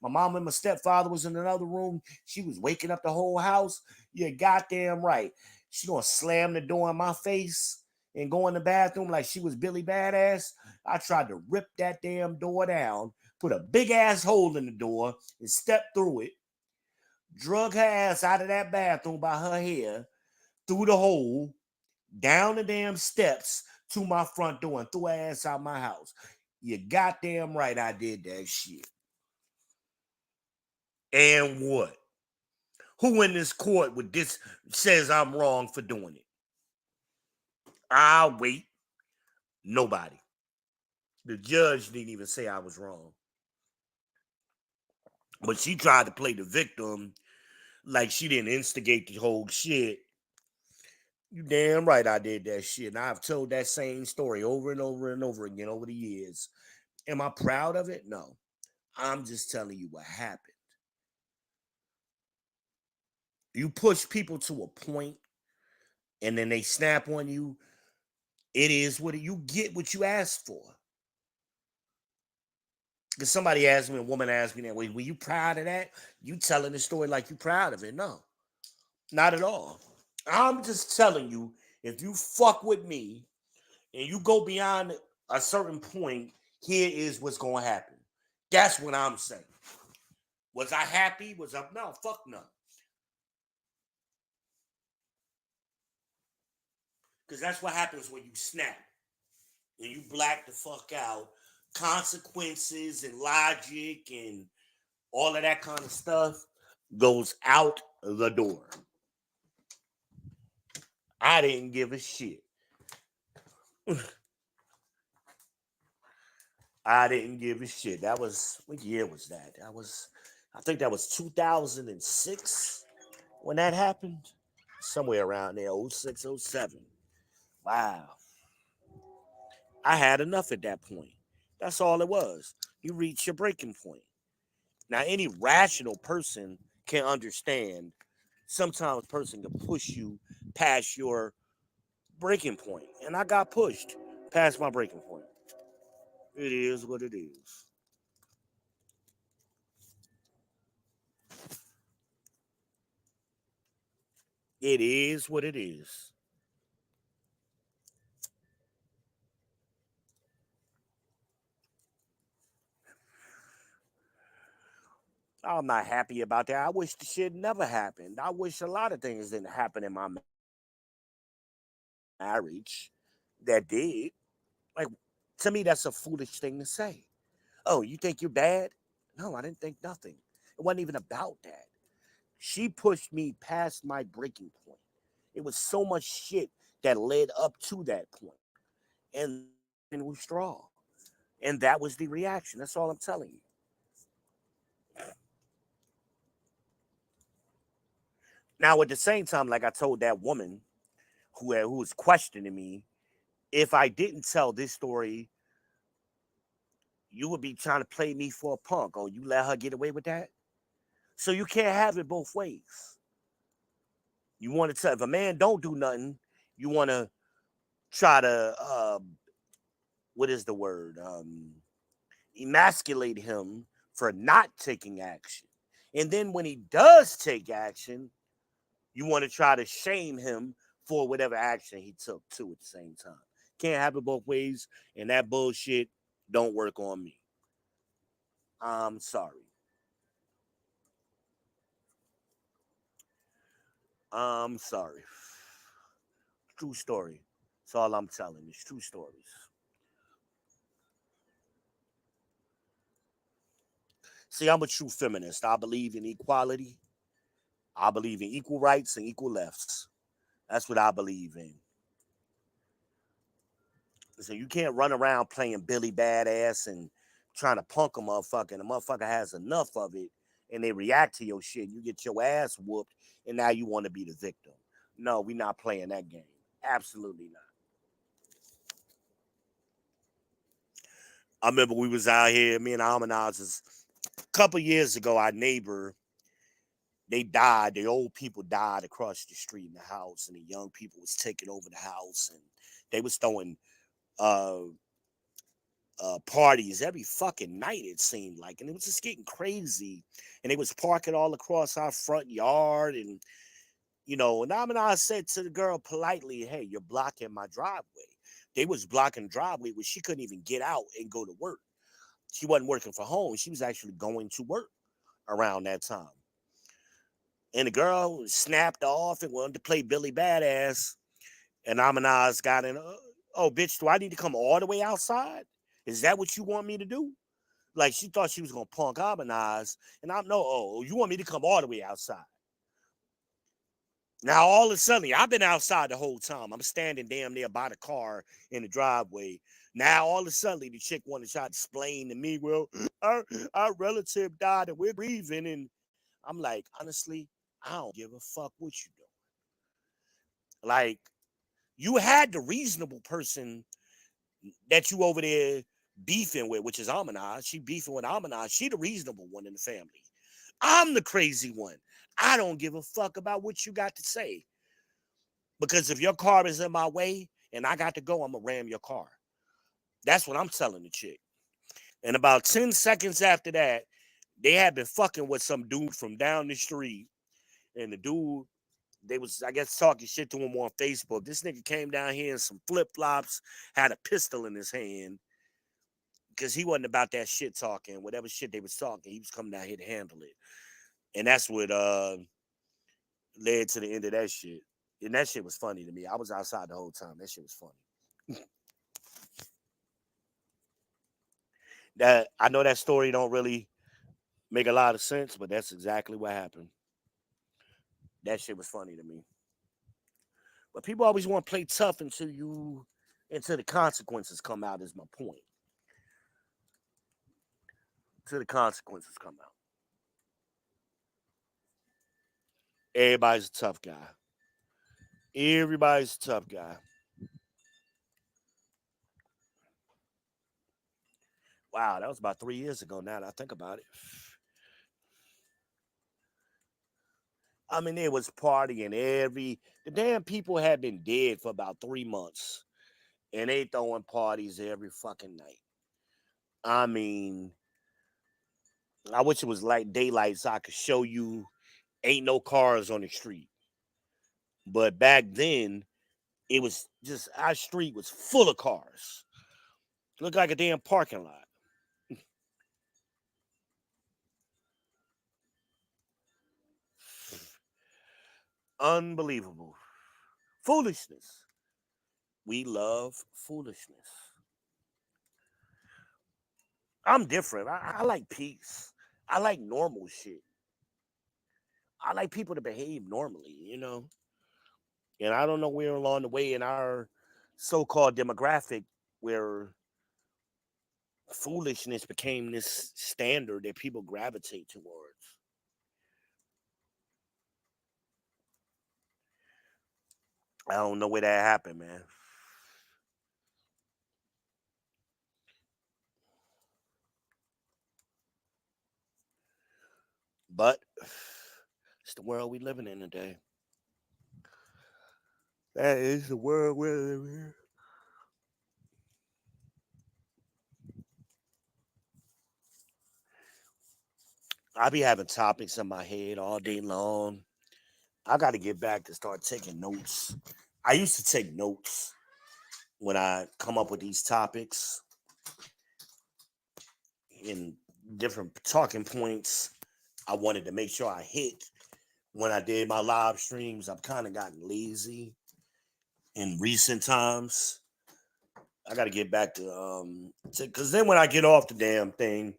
mom and my stepfather was in another room. She was waking up the whole house. You're goddamn right. She gonna slam the door in my face and go in the bathroom like she was Billy Badass. I tried to rip that damn door down, put a big ass hole in the door and stepped through it, drug her ass out of that bathroom by her hair, through the hole, down the damn steps to my front door and threw her ass out my house. You goddamn right I did that shit. And what? Who in this court with this says I'm wrong for doing it? I'll wait. Nobody. The judge didn't even say I was wrong. But she tried to play the victim like she didn't instigate the whole shit. You damn right I did that shit. And I've told that same story over and over and over again over the years. Am I proud of it? No. I'm just telling you what happened. You push people to a point and then they snap on you. It is what you get what you asked for. Because somebody asked me, a woman asked me that way, were you proud of that? You telling the story like you proud of it. No, not at all. I'm just telling you, if you fuck with me and you go beyond a certain point, here is what's going to happen. That's what I'm saying. Was I happy? Was I? No, fuck no. Because that's what happens when you snap and you black the fuck out. Consequences and logic and all of that kind of stuff goes out the door. I didn't give a shit. I didn't give a shit. That was, what year was that? I think that was 2006 when that happened. Somewhere around there, 06, 07. Wow. I had enough at that point. That's all it was. You reach your breaking point. Now, any rational person can understand sometimes a person can push you past your breaking point. And I got pushed past my breaking point. It is what it is. It is what it is. I'm not happy about that. I wish the shit never happened. I wish a lot of things didn't happen in my marriage that did. Like, to me, that's a foolish thing to say. Oh, you think you're bad? No, I didn't think nothing. It wasn't even about that. She pushed me past my breaking point. It was so much shit that led up to that point. And it was straw. And that was the reaction. That's all I'm telling you. Now, at the same time, like I told that woman who was questioning me, if I didn't tell this story, you would be trying to play me for a punk. Oh, you let her get away with that? So you can't have it both ways. You want to tell, if a man don't do nothing, you want to try to, what is the word? Emasculate him for not taking action. And then when he does take action, you want to try to shame him for whatever action he took too at the same time. Can't have it both ways, and that bullshit don't work on me. I'm sorry. I'm sorry. True story. That's all I'm telling. It's true stories. See, I'm a true feminist. I believe in equality. I believe in equal rights and equal lefts. That's what I believe in. So you can't run around playing Billy Badass and trying to punk a motherfucker, and the motherfucker has enough of it, and they react to your shit. You get your ass whooped, and now you want to be the victim. No, we're not playing that game. Absolutely not. I remember we was out here, me and Almanazes, a couple years ago. Our neighbor, they died. The old people died across the street in the house, and the young people was taking over the house, and they was throwing uh parties every fucking night, it seemed like, and it was just getting crazy. And they was parking all across our front yard, and and I said to the girl politely, hey, you're blocking my driveway. They was blocking the driveway where she couldn't even get out and go to work. She wasn't working from home. She was actually going to work around that time. And the girl snapped off and wanted to play Billy Badass. And Amanaz got in, oh, bitch, do I need to come all the way outside? Is that what you want me to do? Like, she thought she was going to punk Amanaz. And I'm, no, oh, you want me to come all the way outside? Now, all of a sudden, I've been outside the whole time. I'm standing damn near by the car in the driveway. Now, all of a sudden, the chick wanted to try to explain to me, well, our relative died and we're grieving. And I'm like, honestly, I don't give a fuck what you do. Like, you had the reasonable person that you over there beefing with, which is Amanaz. She beefing with Amanaz. She the reasonable one in the family. I'm the crazy one. I don't give a fuck about what you got to say. Because if your car is in my way and I got to go, I'm going to ram your car. That's what I'm telling the chick. And about 10 seconds after that, they had been fucking with some dude from down the street. And the dude, they was, I guess, talking shit to him on Facebook. This nigga came down here in some flip-flops, had a pistol in his hand. Because he wasn't about that shit talking. Whatever shit they was talking, he was coming down here to handle it. And that's what led to the end of that shit. And that shit was funny to me. I was outside the whole time. That shit was funny. That I know that story don't really make a lot of sense, but that's exactly what happened. That shit was funny to me. But people always want to play tough until the consequences come out, is my point. Until the consequences come out. Everybody's a tough guy. Everybody's a tough guy. Wow, that was about 3 years ago now that I think about it. I mean, it was partying the damn people had been dead for about 3 months. And they throwing parties every fucking night. I mean, I wish it was like daylight so I could show you ain't no cars on the street. But back then, it was just, our street was full of cars. Looked like a damn parking lot. Unbelievable. Foolishness. We love foolishness. I'm different. I like peace. I like normal shit. I like people to behave normally. And I don't know where along the way in our so-called demographic where foolishness became this standard that people gravitate towards. I don't know where that happened, man. But it's the world we living in today. That is the world we're living in. I be having topics in my head all day long. I got to get back to start taking notes. I used to take notes when I come up with these topics in different talking points. I wanted to make sure I hit when I did my live streams. I've kind of gotten lazy in recent times. I got to get back to because then when I get off the damn thing,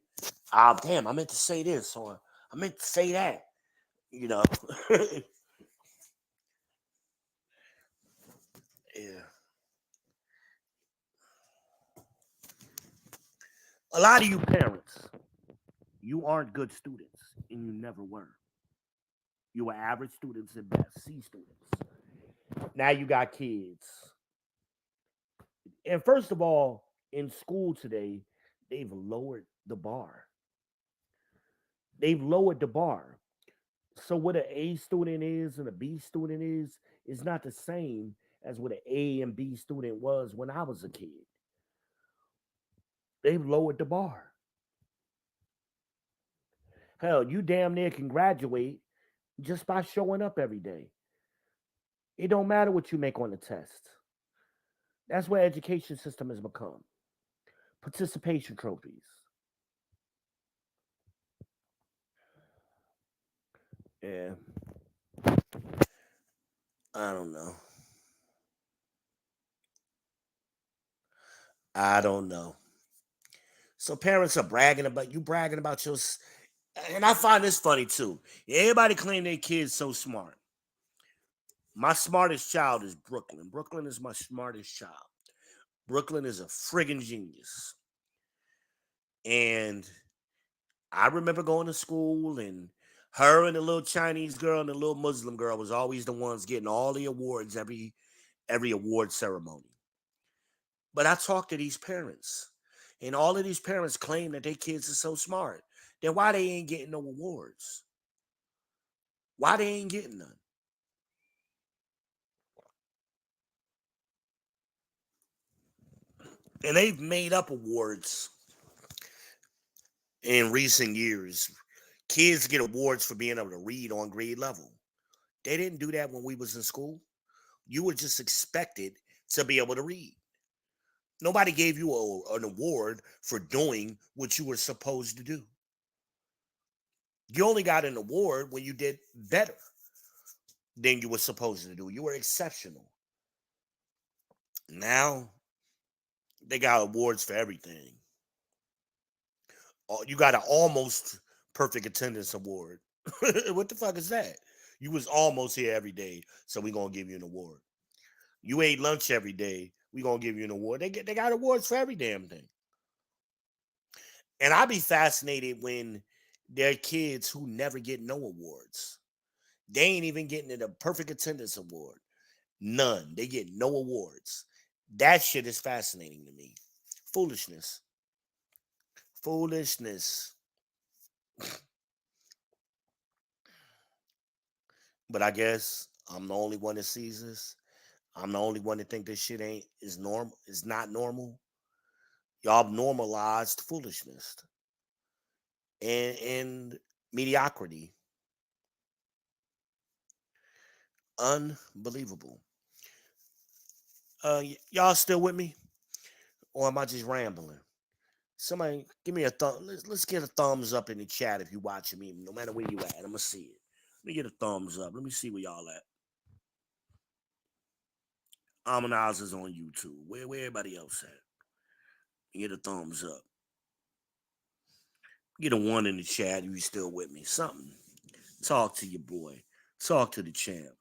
damn, I meant to say this or I meant to say that, you know. Yeah. A lot of you parents, you aren't good students, and you never were. You were average students at best, C students. Now you got kids. And first of all, in school today, they've lowered the bar. They've lowered the bar. So what an A student is and a B student is not the same as what an A and B student was when I was a kid. They've lowered the bar. Hell, you damn near can graduate just by showing up every day. It don't matter what you make on the test. That's what education system has become. Participation trophies. Yeah. I don't know. I don't know. So parents are bragging about your, and I find this funny too. Everybody claim their kids so smart. My smartest child is Brooklyn. Brooklyn is my smartest child. Brooklyn is a friggin' genius. And I remember going to school and her and the little Chinese girl and the little Muslim girl was always the ones getting all the awards every award ceremony. But I talk to these parents, and all of these parents claim that their kids are so smart. Then why they ain't getting no awards? Why they ain't getting none? And they've made up awards in recent years. Kids get awards for being able to read on grade level. They didn't do that when we was in school. You were just expected to be able to read. Nobody gave you an award for doing what you were supposed to do. You only got an award when you did better than you were supposed to do. You were exceptional. Now they got awards for everything. You got an almost perfect attendance award. What the fuck is that? You was almost here every day, so we gonna give you an award. You ate lunch every day, we gonna give you an award. They got awards for every damn thing. And I be fascinated when there are kids who never get no awards. They ain't even getting a perfect attendance award. None. They get no awards. That shit is fascinating to me. Foolishness. Foolishness. But I guess I'm the only one that sees this. I'm the only one that think this shit ain't is normal. Is not normal. Y'all normalized foolishness and mediocrity. Unbelievable. Y'all still with me, or am I just rambling? Somebody give me a thumb. Let's get a thumbs up in the chat if you watching me, no matter where you at. I'm gonna see it. Let me get a thumbs up. Let me see where y'all at. Harmonize is on YouTube. Where everybody else at? Get a thumbs up. Get a one in the chat if you still with me. Something. Talk to your boy. Talk to the champ.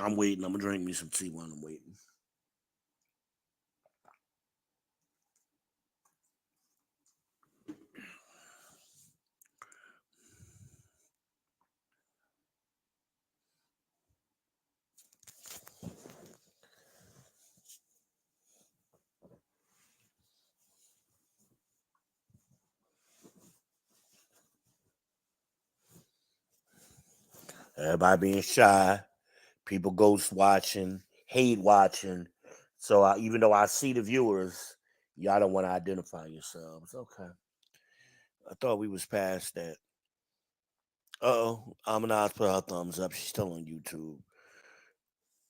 I'm waiting. I'm gonna drink me some tea while I'm waiting. Everybody being shy. People ghost watching, hate watching. So even though I see the viewers, y'all don't want to identify yourselves. Okay. I thought we was past that. Uh-oh. Amanaz put her thumbs up. She's still on YouTube.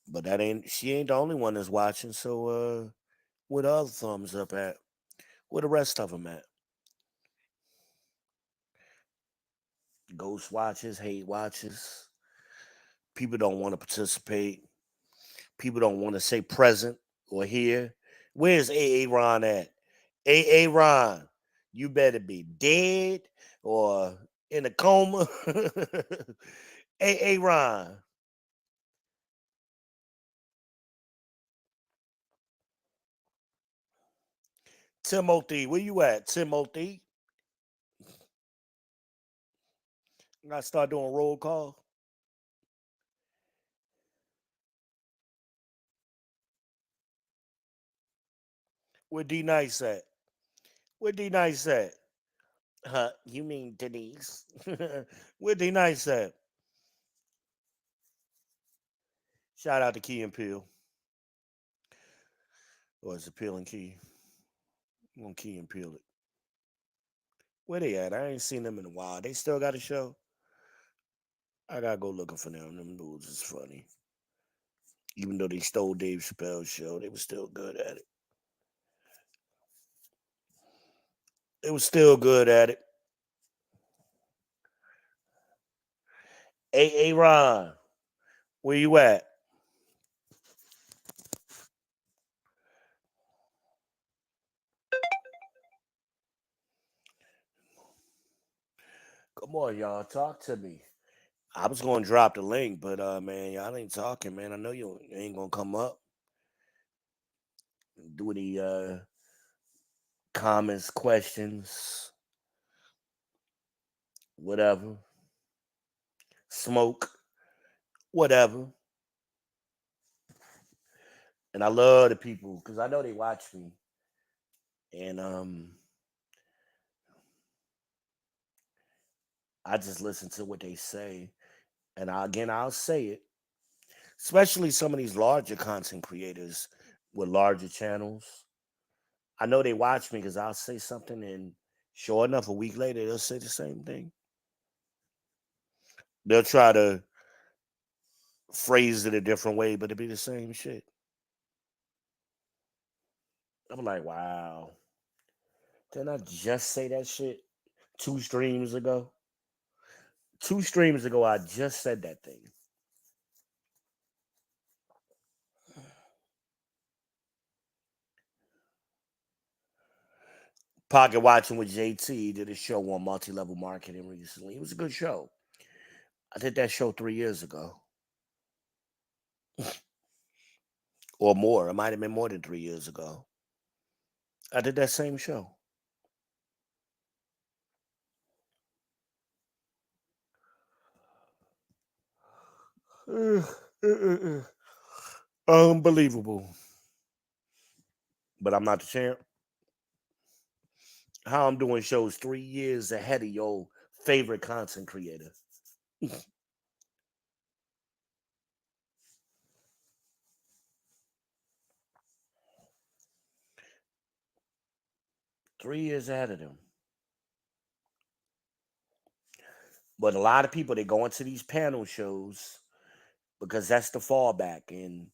But she ain't the only one that's watching. So where the other thumbs up at? Where the rest of them at? Ghost watches, hate watches. People don't want to participate. People don't want to say present or here. Where's AA Ron at? AA Ron, you better be dead or in a coma. AA Ron. Timothy, where you at, Timothy? I gotta start doing roll call. Where D Nice at? Where D Nice at? Huh? You mean Denise? Where D Nice at? Shout out to Key and Peel. Or is it Peel and Key? I'm gonna Key and Peel it. Where they at? I ain't seen them in a while. They still got a show. I gotta go looking for them. Them dudes is funny. Even though they stole Dave Chappelle's show, they were still good at it. They were still good at it. Hey, Ron, where you at? Come on, y'all, talk to me. I was gonna drop the link, but man, y'all ain't talking, man. I know you ain't gonna come up. Do any comments, questions, whatever, smoke, whatever. And I love the people because I know they watch me, and I just listen to what they say, and I'll say it, especially some of these larger content creators with larger channels. I know they watch me because I'll say something, and sure enough, a week later they'll say the same thing. They'll try to phrase it a different way, but it'll be the same shit. I'm like, wow, didn't I just say that shit 2 streams ago? 2 streams ago, I just said that thing. Pocket Watching with JT did a show on multi-level marketing recently. It was a good show. I did that show 3 years ago. Or more. It might have been more than 3 years ago. I did that same show. Unbelievable. But I'm not the champ. How I'm doing shows 3 years ahead of your favorite content creator. 3 years ahead of them. But a lot of people, they go into these panel shows because that's the fallback. And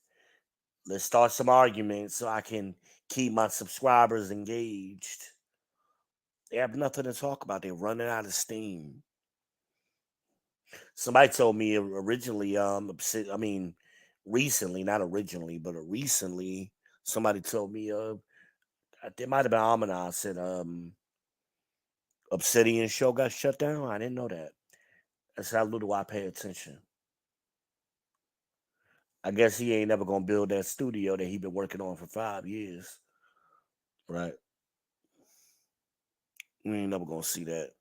let's start some arguments so I can keep my subscribers engaged. They have nothing to talk about. They're running out of steam. Somebody told me originally, recently, not originally, but recently, somebody told me, it might have been Amina said, Obsidian show got shut down. I didn't know that. That's how little I pay attention. I guess he ain't never gonna build that studio that he been working on for 5 years. Right. We ain't never gonna see that.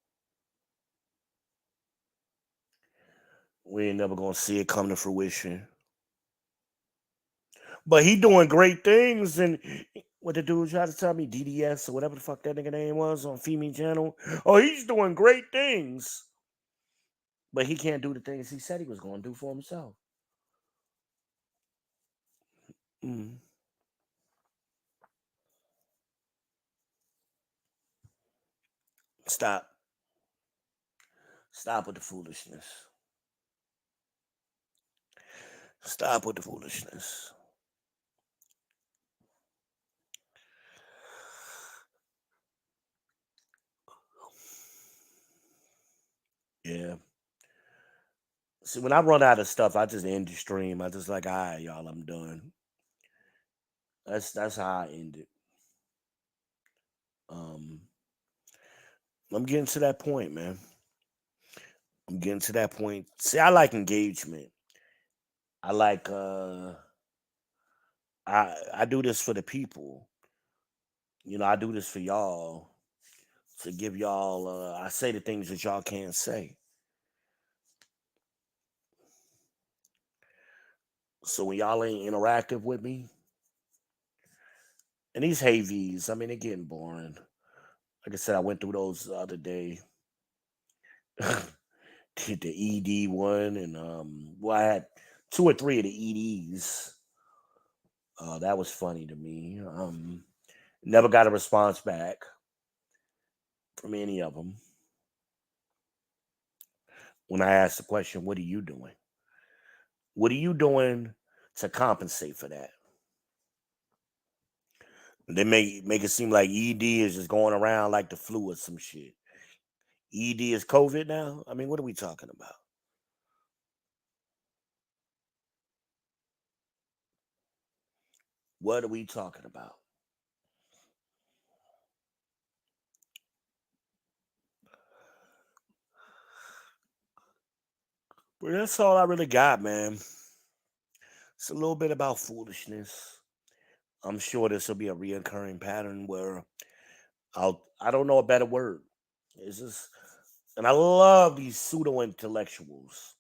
We ain't never gonna see it come to fruition. But he doing great things, and what the dude tried to tell me, DDS or whatever the fuck that nigga name was on Female Channel. Oh, he's doing great things. But he can't do the things he said he was gonna do for himself. Mm. Stop. Stop with the foolishness. Stop with the foolishness. Yeah. See, when I run out of stuff, I just end the stream. I just like, all right, y'all, I'm done. That's how I end it. Um, I'm getting to that point, man. I'm getting to that point. See, I like engagement. I like I do this for the people. I do this for y'all to give y'all I say the things that y'all can't say. So when y'all ain't interactive with me, and these Havies, I mean, they're getting boring. Like I said, I went through those the other day. The ED one, and I had 2 or 3 of the EDs. That was funny to me. Never got a response back from any of them when I asked the question, "What are you doing? What are you doing to compensate for that?" They make it seem like ED is just going around like the flu or some shit. ED is COVID now. I mean, what are we talking about? What are we talking about? But that's all I really got, man. It's a little bit about foolishness. I'm sure this will be a reoccurring pattern where I don't know a better word. It's just, and I love these pseudo intellectuals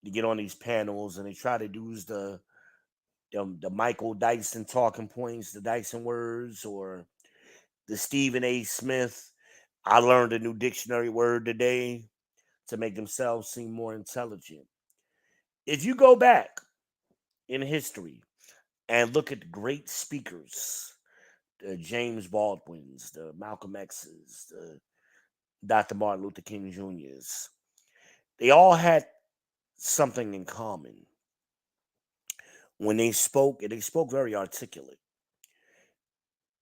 to get on these panels and they try to use the Michael Dyson talking points, the Dyson words, or the Stephen A. Smith. I learned a new dictionary word today to make themselves seem more intelligent. If you go back in history and look at the great speakers, the James Baldwins, the Malcolm X's, the Dr. Martin Luther King Jr.'s, they all had something in common. When they spoke, and they spoke very articulate,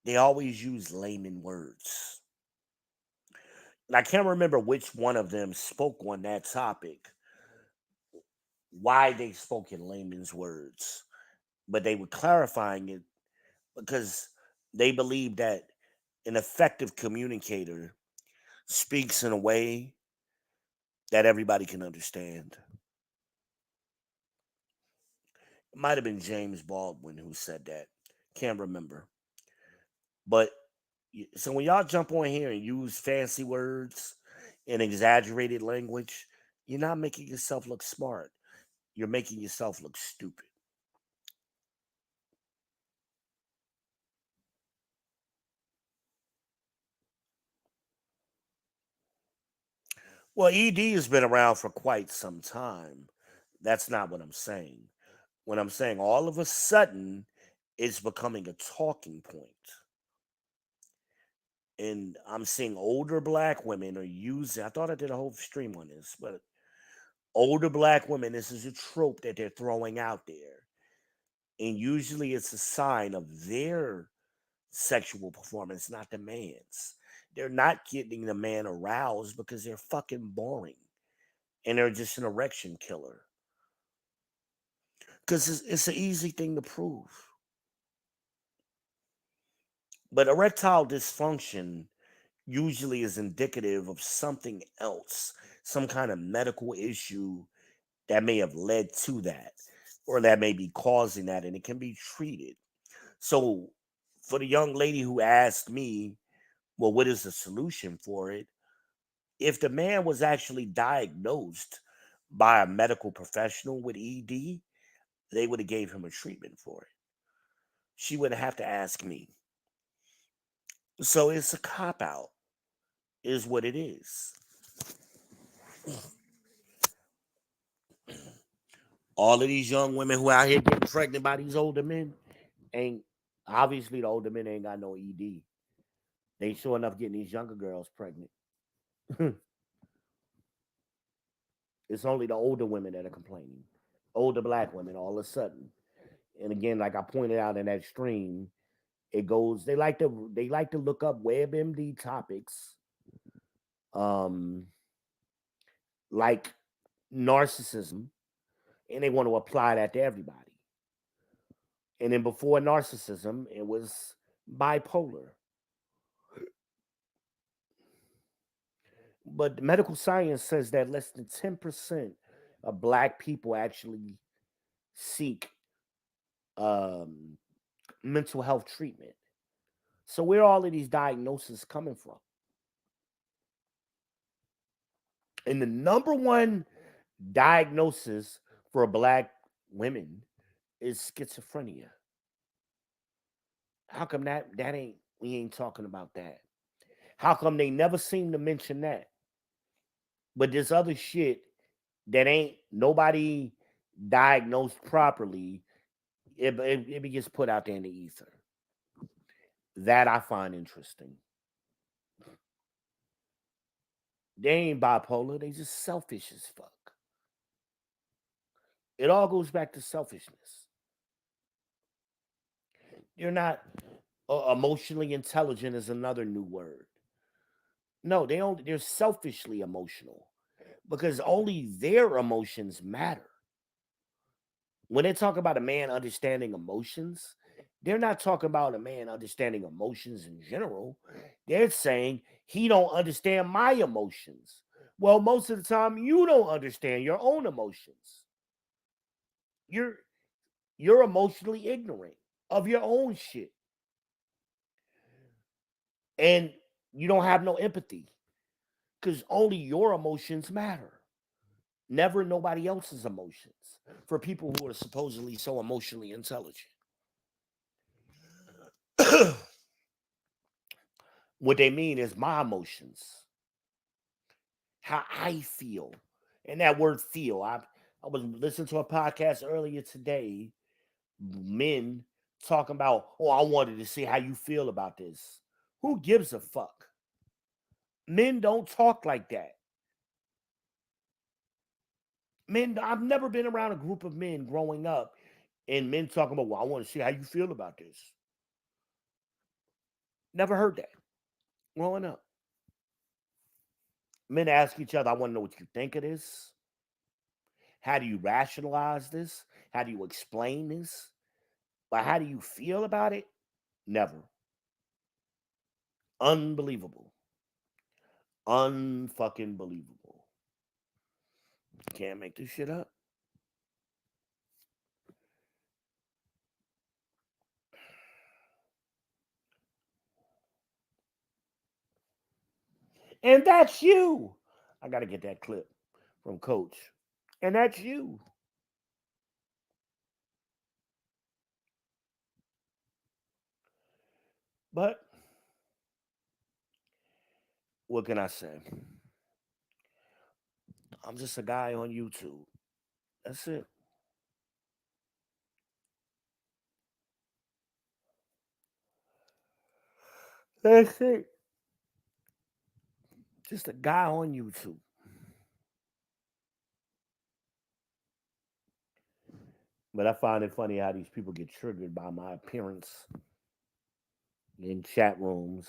they always used layman words. And I can't remember which one of them spoke on that topic, why they spoke in layman's words, but they were clarifying it because they believed that an effective communicator speaks in a way that everybody can understand. It might have been James Baldwin who said that. Can't remember. But so when y'all jump on here and use fancy words and exaggerated language, you're not making yourself look smart. You're making yourself look stupid. Well, ED has been around for quite some time. That's not what I'm saying. What I'm saying, all of a sudden, it's becoming a talking point. And I'm seeing older black women are using, I thought I did a whole stream on this, but older black women, this is a trope that they're throwing out there. And usually it's a sign of their sexual performance, not the man's. They're not getting the man aroused because they're fucking boring and they're just an erection killer. Because it's an easy thing to prove. But erectile dysfunction usually is indicative of something else, some kind of medical issue that may have led to that, or that may be causing that, and it can be treated. So, for the young lady who asked me, well, what is the solution for it? If the man was actually diagnosed by a medical professional with ED, they would have gave him a treatment for it. She wouldn't have to ask me. So it's a cop out, is what it is. All of these young women who out here getting pregnant by these older men ain't, obviously the older men ain't got no ED. They sure enough getting these younger girls pregnant. It's only the older women that are complaining. Older black women all of a sudden. And again, like I pointed out in that stream, it goes, they like to look up WebMD topics, um, like narcissism, and they want to apply that to everybody. And then before narcissism, it was bipolar. But medical science says that less than 10% of black people actually seek um, mental health treatment. So where are all of these diagnoses coming from? And the number one diagnosis for black women is schizophrenia. How come that ain't we ain't talking about that? How come they never seem to mention that? But this other shit that ain't nobody diagnosed properly, it gets put out there in the ether. That I find interesting. They ain't bipolar, they just selfish as fuck. It all goes back to selfishness. You're not emotionally intelligent is another new word. No, they're selfishly emotional because only their emotions matter. When they talk about a man understanding emotions, They're not talking about a man understanding emotions in general. They're saying he don't understand my emotions. Well, most of the time you don't understand your own emotions. You're you're emotionally ignorant of your own shit. And you don't have no empathy because only your emotions matter. Never nobody else's emotions for people who are supposedly so emotionally intelligent. What they mean is my emotions, how I feel. And that word feel, I was listening to a podcast earlier today, men talking about, oh, I wanted to see how you feel about this. Who gives a fuck? Men don't talk like that. Men, I've never been around a group of men growing up and men talking about, well, I want to see how you feel about this. Never heard that growing up. Men ask each other, I want to know what you think of this. How do you rationalize this? How do you explain this? But how do you feel about it? Never. Unbelievable. Unfucking believable. Can't make this shit up. And that's you. I got to get that clip from Coach. And that's you. But what can I say? I'm just a guy on YouTube. That's it. That's it. Just a guy on YouTube. But I find it funny how these people get triggered by my appearance in chat rooms.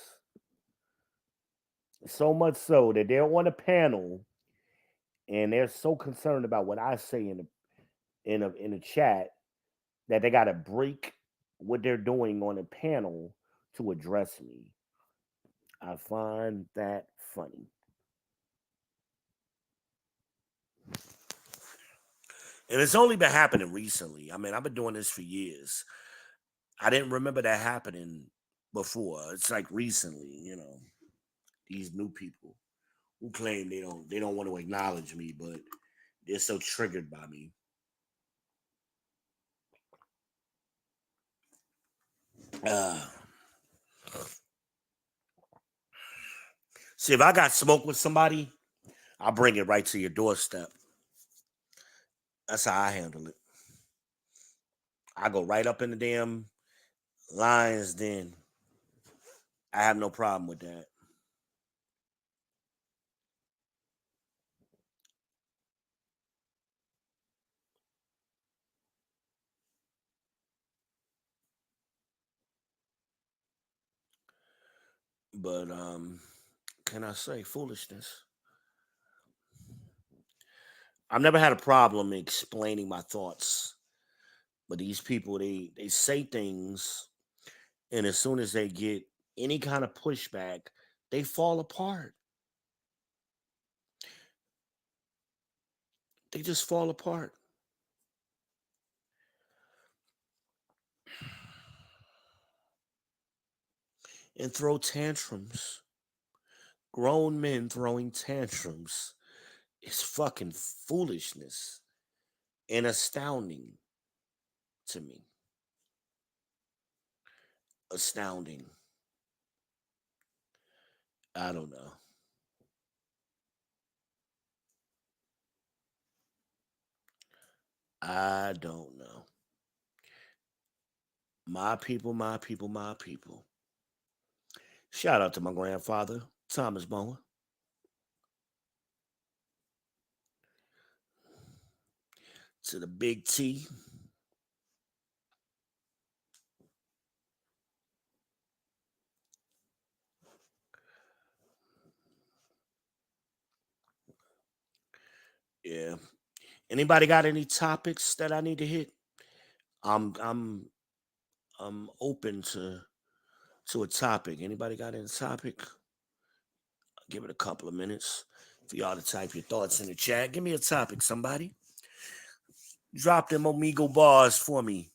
So much so that they're on a panel and they're so concerned about what I say in a chat that they got to break what they're doing on a panel to address me. I find that funny. And it's only been happening recently. I mean, I've been doing this for years. I didn't remember that happening before. It's like recently, these new people who claim they don't want to acknowledge me, but they're so triggered by me. Uh, See, if I got smoke with somebody, I'll bring it right to your doorstep. That's how I handle it. I go right up in the damn lion's den. I have no problem with that. But can I say foolishness? I've never had a problem explaining my thoughts, but these people they say things, and as soon as they get any kind of pushback, they fall apart. They just fall apart and throw tantrums. Grown men throwing tantrums is fucking foolishness and astounding to me. Astounding. I don't know. I don't know. My people, my people, my people. Shout out to my grandfather, Thomas Bowen, to the big T. Yeah. Anybody got any topics that I need to hit? I'm I'm open to a topic. Anybody got any topic? I'll give it a couple of minutes for y'all to type your thoughts in the chat. Give me a topic, somebody. Drop them Omegle bars for me.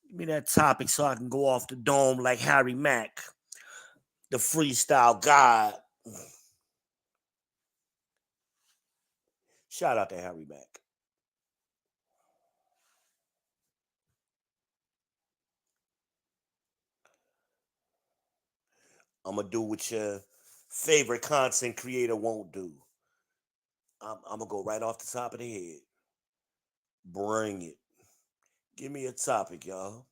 Give me that topic so I can go off the dome like Harry Mack, the freestyle god. Shout out to Harry Mack. I'm going to do what your favorite content creator won't do. I'm going to go right off the top of the head. Bring it. Give me a topic, y'all.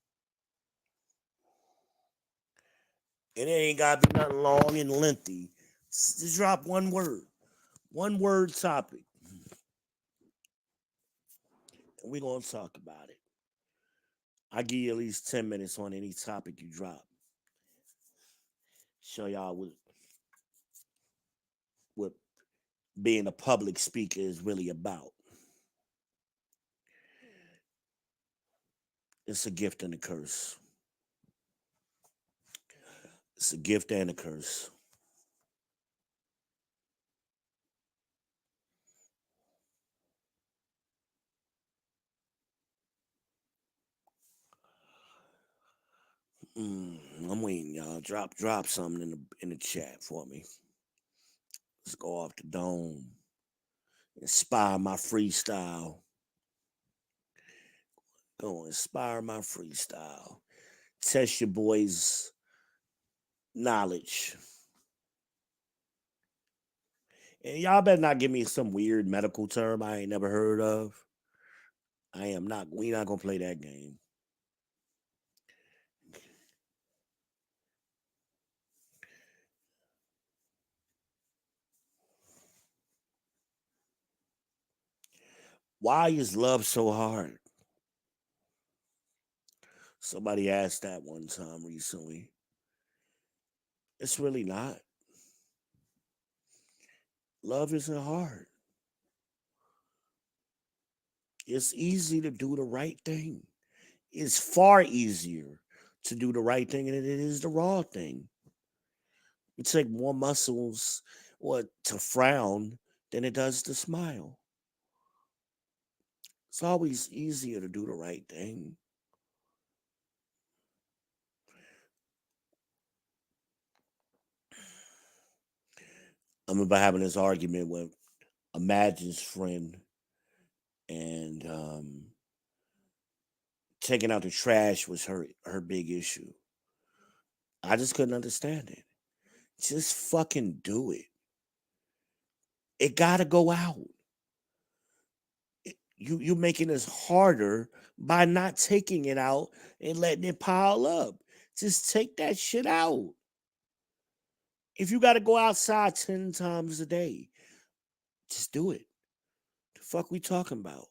And it ain't got to be nothing long and lengthy. Just drop one word. One word topic. And we're going to talk about it. I give you at least 10 minutes on any topic you drop. Show y'all what being a public speaker is really about. It's a gift and a curse. It's a gift and a curse. I'm waiting, y'all. Drop something in the chat for me. Let's go off the dome. Inspire my freestyle. Go inspire my freestyle. Test your boys' knowledge. And y'all better not give me some weird medical term I ain't never heard of. We not gonna play that game. Why is love so hard? Somebody asked that one time recently. It's really not. Love isn't hard. It's easy to do the right thing. It's far easier to do the right thing than it is the wrong thing. It takes more muscles to frown than it does to smile. It's always easier to do the right thing. I remember having this argument with Imagine's friend, and taking out the trash was her big issue. I just couldn't understand it. Just fucking do it. It gotta go out. You making this harder by not taking it out and letting it pile up. Just take that shit out. If you gotta go outside 10 times a day, just do it. The fuck we talking about?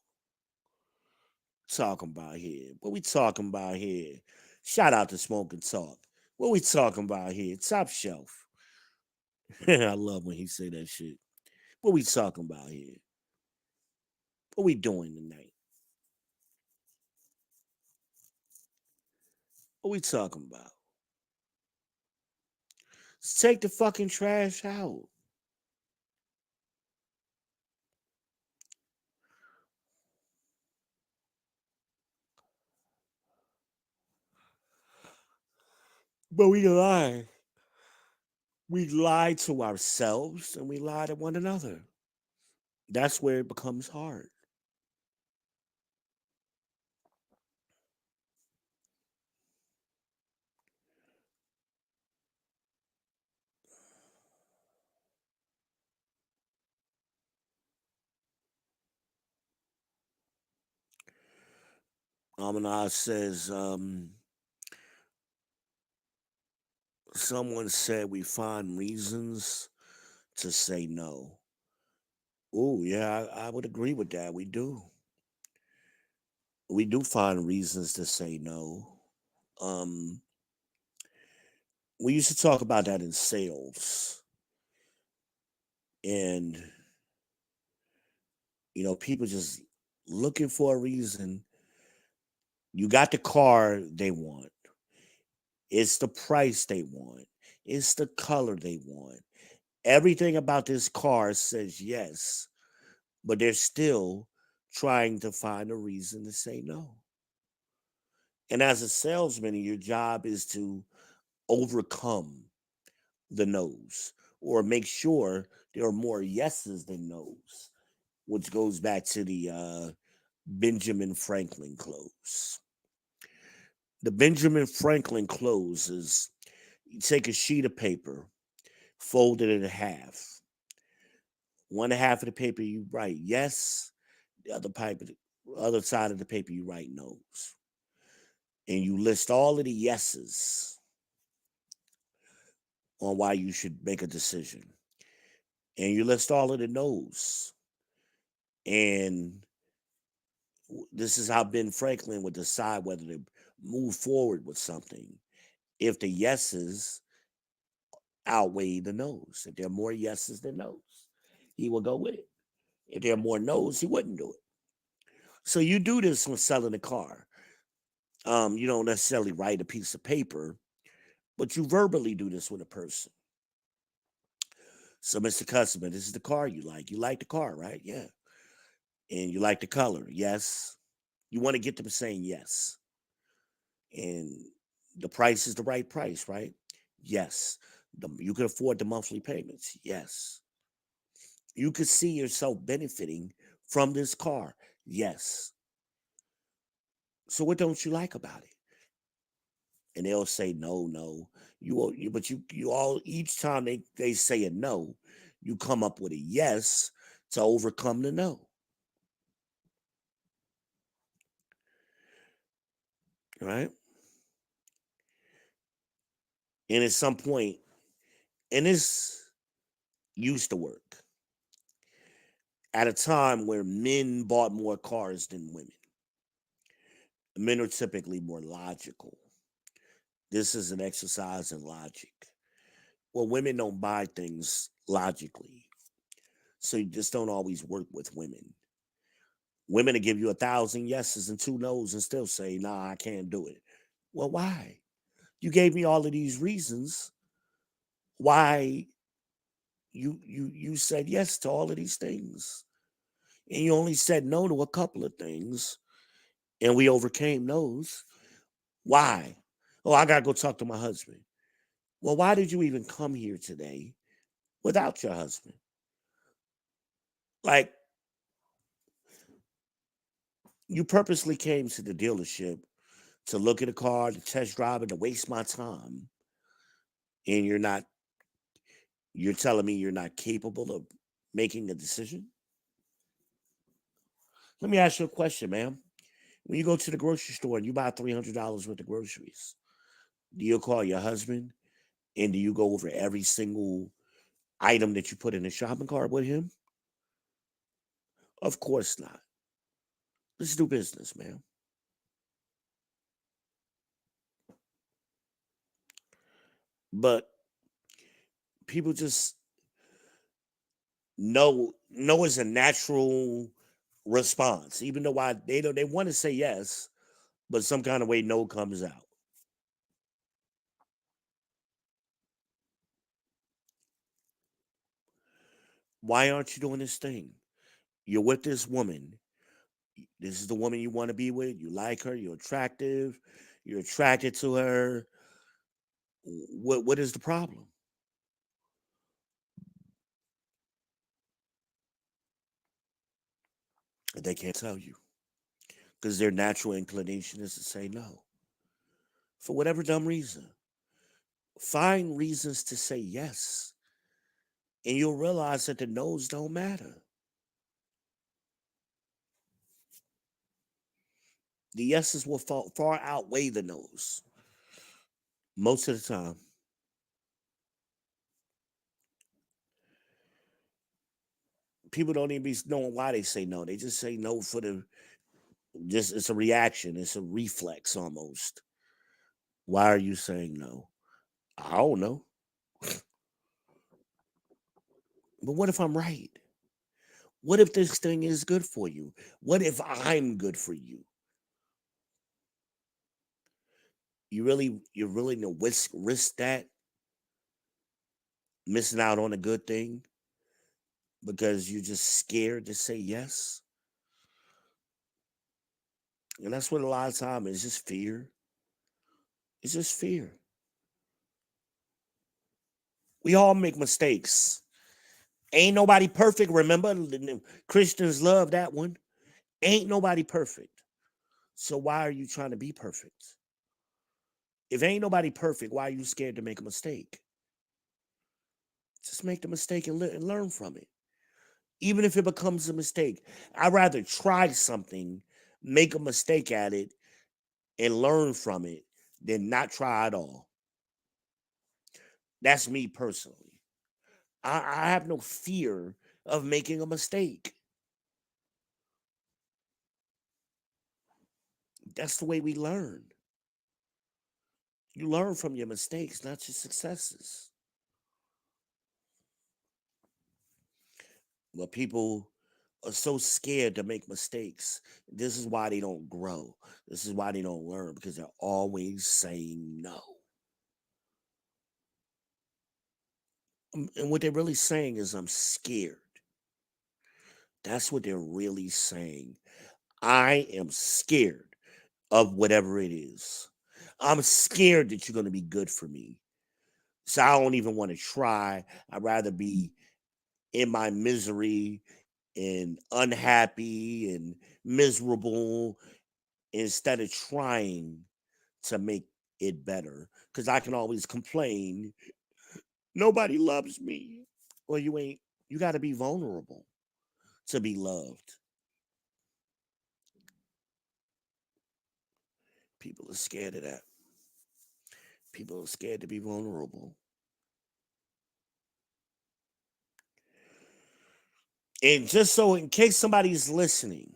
Talking about here? What we talking about here? Shout out to Smoke and Talk. What we talking about here? Top shelf. I love when he say that shit. What we talking about here? What we doing tonight? What we talking about? Let's take the fucking trash out. But we lie. We lie to ourselves and we lie to one another. That's where it becomes hard. Amanaz says, someone said we find reasons to say no. Oh, yeah, I would agree with that. We do. We do find reasons to say no. Um, we used to talk about that in sales. And, people just looking for a reason. You got the car they want. It's the price they want. It's the color they want. Everything about this car says yes, but they're still trying to find a reason to say no. And as a salesman, your job is to overcome the no's or make sure there are more yeses than no's, which goes back to the Benjamin Franklin close. The Benjamin Franklin close is you take a sheet of paper, fold it in half. One half of the paper you write yes, the other side of the paper you write no's. And you list all of the yeses on why you should make a decision. And you list all of the no's. And this is how Ben Franklin would decide whether to move forward with something. If the yeses outweigh the no's, if there are more yeses than no's, he will go with it. If there are more no's, he wouldn't do it. So you do this when selling a car. You don't necessarily write a piece of paper, but you verbally do this with a person. So, Mr. Customer, this is the car you like. You like the car, right? Yeah. And you like the color. Yes. You want to get them saying yes. And the price is the right price, right? Yes. You can afford the monthly payments. Yes. You could see yourself benefiting from this car. Yes. So what don't you like about it? And they'll say no, no. But you all each time they say a no, you come up with a yes to overcome the no. Right? And at some point, and this used to work at a time where men bought more cars than women. Men are typically more logical. This is an exercise in logic. Well, women don't buy things logically. So you just don't always work with women. Women will give you 1,000 yeses and 2 no's and still say, nah, I can't do it. Well, why? You gave me all of these reasons why you said yes to all of these things. And you only said no to a couple of things. And we overcame those. Why? Oh, I gotta go talk to my husband. Well, why did you even come here today without your husband? Like, you purposely came to the dealership to look at a car, to test drive it, to waste my time. And you're telling me you're not capable of making a decision? Let me ask you a question, ma'am. When you go to the grocery store and you buy $300 worth of groceries, do you call your husband and do you go over every single item that you put in the shopping cart with him? Of course not. Let's do business, ma'am. But people just know is a natural response, even though they want to say yes, but some kind of way no comes out. Why aren't you doing this thing? You're with this woman. This is the woman you want to be with. You like her. You're attractive. You're attracted to her. What is the problem? They can't tell you because their natural inclination is to say no for whatever dumb reason. Find reasons to say yes, and you'll realize that the no's don't matter. The yeses will far outweigh the no's most of the time. People don't even be knowing why they say no. They just say no for just it's a reaction. It's a reflex almost. Why are you saying no? I don't know. But what if I'm right? What if this thing is good for you? What if I'm good for you? you're willing to risk that missing out on a good thing because you're just scared to say yes. And that's what a lot of time is, just fear. It's just fear. We all make mistakes. Ain't nobody perfect. Remember, Christians love that one. Ain't nobody perfect. So why are you trying to be perfect? If ain't nobody perfect, why are you scared to make a mistake? Just make the mistake and learn from it. Even if it becomes a mistake, I'd rather try something, make a mistake at it, and learn from it than not try at all. That's me personally. I have no fear of making a mistake. That's the way we learn. You learn from your mistakes, not your successes. But people are so scared to make mistakes. This is why they don't grow. This is why they don't learn, because they're always saying no. And what they're really saying is, I'm scared. That's what they're really saying. I am scared of whatever it is. I'm scared that you're going to be good for me. So I don't even want to try. I'd rather be in my misery and unhappy and miserable instead of trying to make it better. Because I can always complain, nobody loves me. Well, you got to be vulnerable to be loved. People are scared of that. People are scared to be vulnerable. And just so in case somebody's listening,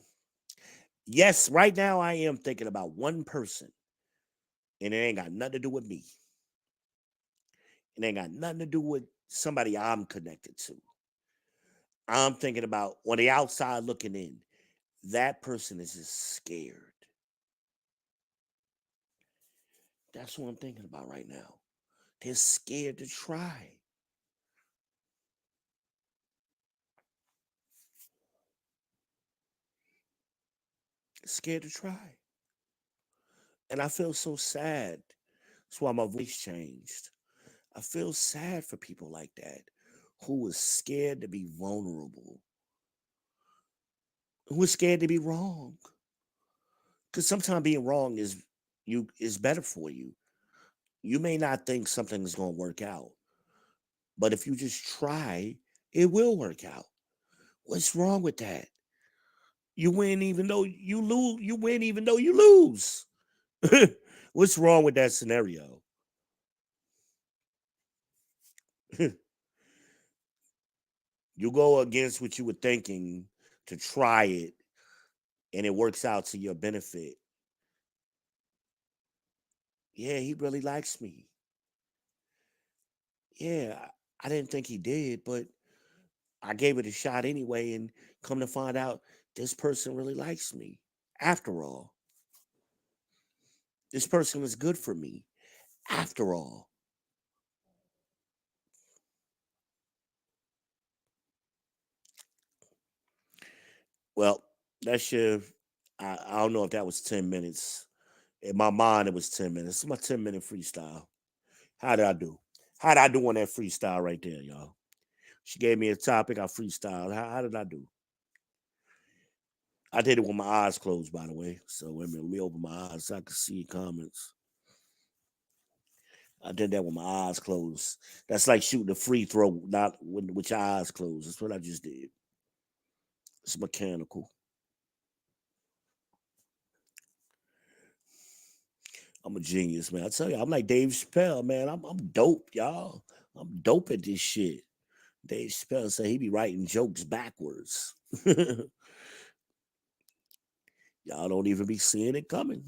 yes, right now I am thinking about one person, and it ain't got nothing to do with me. It ain't got nothing to do with somebody I'm connected to. I'm thinking about on the outside looking in, that person is just scared. That's what I'm thinking about right now. They're scared to try. Scared to try. And I feel so sad. That's why my voice changed. I feel sad for people like that who is scared to be vulnerable, who is scared to be wrong. Because sometimes being wrong is better for you. You may not think something is going to work out, but if you just try, it will work out. What's wrong with that? You win even though you lose. You win even though you lose. What's wrong with that scenario? You go against what you were thinking to try it, and it works out to your benefit. Yeah, he really likes me. Yeah, I didn't think he did, but I gave it a shot anyway, and come to find out, this person really likes me. After all, this person is good for me. After all, well, that's your. I don't know if that was 10 minutes. In my mind, it was 10 minutes. It's my 10-minute freestyle. How did I do? How did I do on that freestyle right there, y'all? She gave me a topic. I freestyled. How did I do? I did it with my eyes closed, by the way. So wait a minute, let me open my eyes so I can see comments. I did that with my eyes closed. That's like shooting a free throw, not with your eyes closed. That's what I just did. It's mechanical. I'm a genius, man. I tell you, I'm like Dave Chappelle, man. I'm dope, y'all. I'm dope at this shit. Dave Chappelle said he be writing jokes backwards. Y'all don't even be seeing it coming.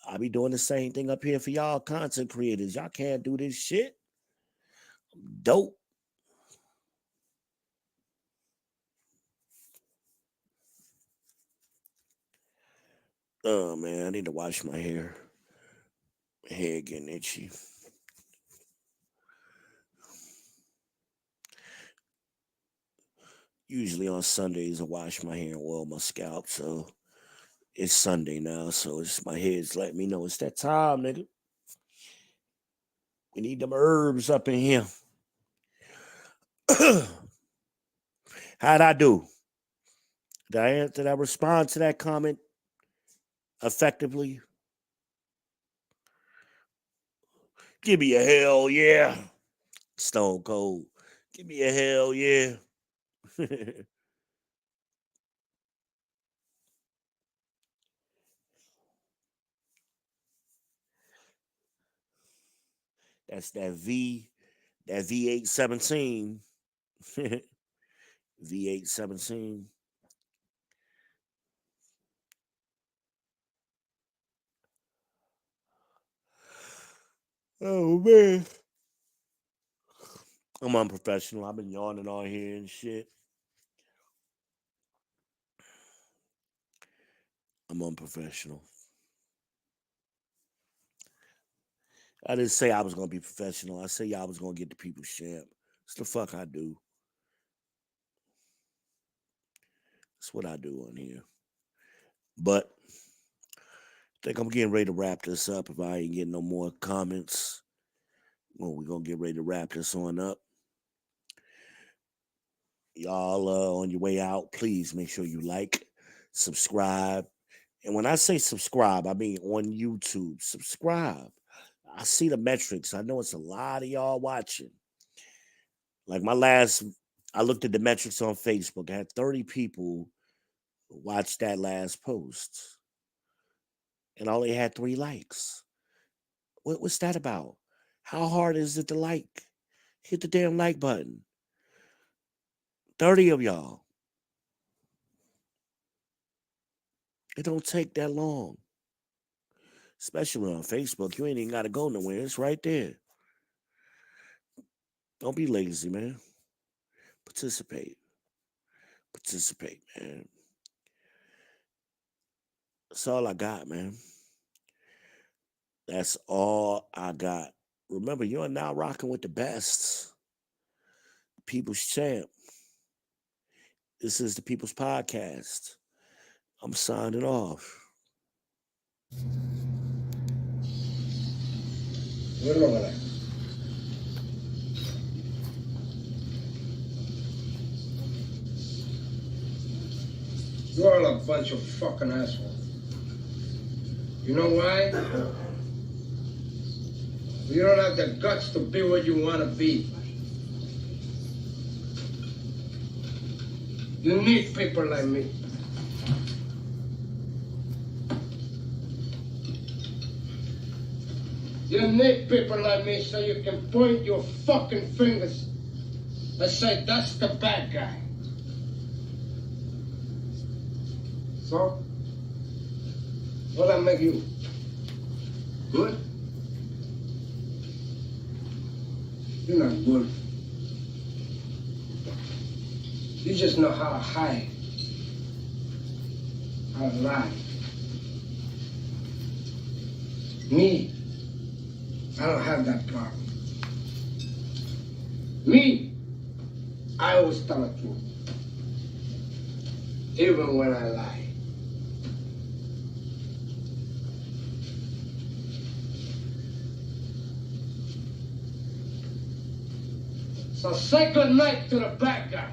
I be doing the same thing up here for y'all content creators. Y'all can't do this shit. Dope. Oh man, I need to wash my hair. Head getting itchy. Usually on Sundays I wash my hair and oil my scalp, so it's Sunday now, so it's my head's letting me know it's that time, nigga. We need them herbs up in here. How'd I do? Did I respond to that comment effectively? Give me a hell yeah. Stone Cold. Give me a hell yeah. That's that V817. V817. Oh man. I'm unprofessional. I've been yawning on here and shit. I'm unprofessional. I didn't say I was gonna be professional. I said I was gonna get the people's champ. That's the fuck I do. That's what I do on here. But I think I'm getting ready to wrap this up. If I ain't getting no more comments, well, we're gonna get ready to wrap this on up. Y'all on your way out, please make sure you like, subscribe. And when I say subscribe, I mean on YouTube. Subscribe. I see the metrics. I know it's a lot of y'all watching. Like I looked at the metrics on Facebook. I had 30 people watch that last post. And I only had 3 likes. What's that about? How hard is it to like? Hit the damn like button. 30 of y'all. It don't take that long. Especially on Facebook. You ain't even got to go nowhere. It's right there. Don't be lazy, man. Participate. Participate, man. That's all I got, man. That's all I got. Remember, you are now rocking with the best. People's Champ. This is the People's Podcast. I'm signing off. You're all a bunch of fucking assholes. You know why? You don't have the guts to be what you want to be. You need people like me. You need people like me so you can point your fucking fingers and say, that's the bad guy. So, what'll that make you? Good? You're not good. You just know how to hide, how to lie. Me, I don't have that problem. Me, I always tell the truth, even when I lie. So say good night to the bad guy.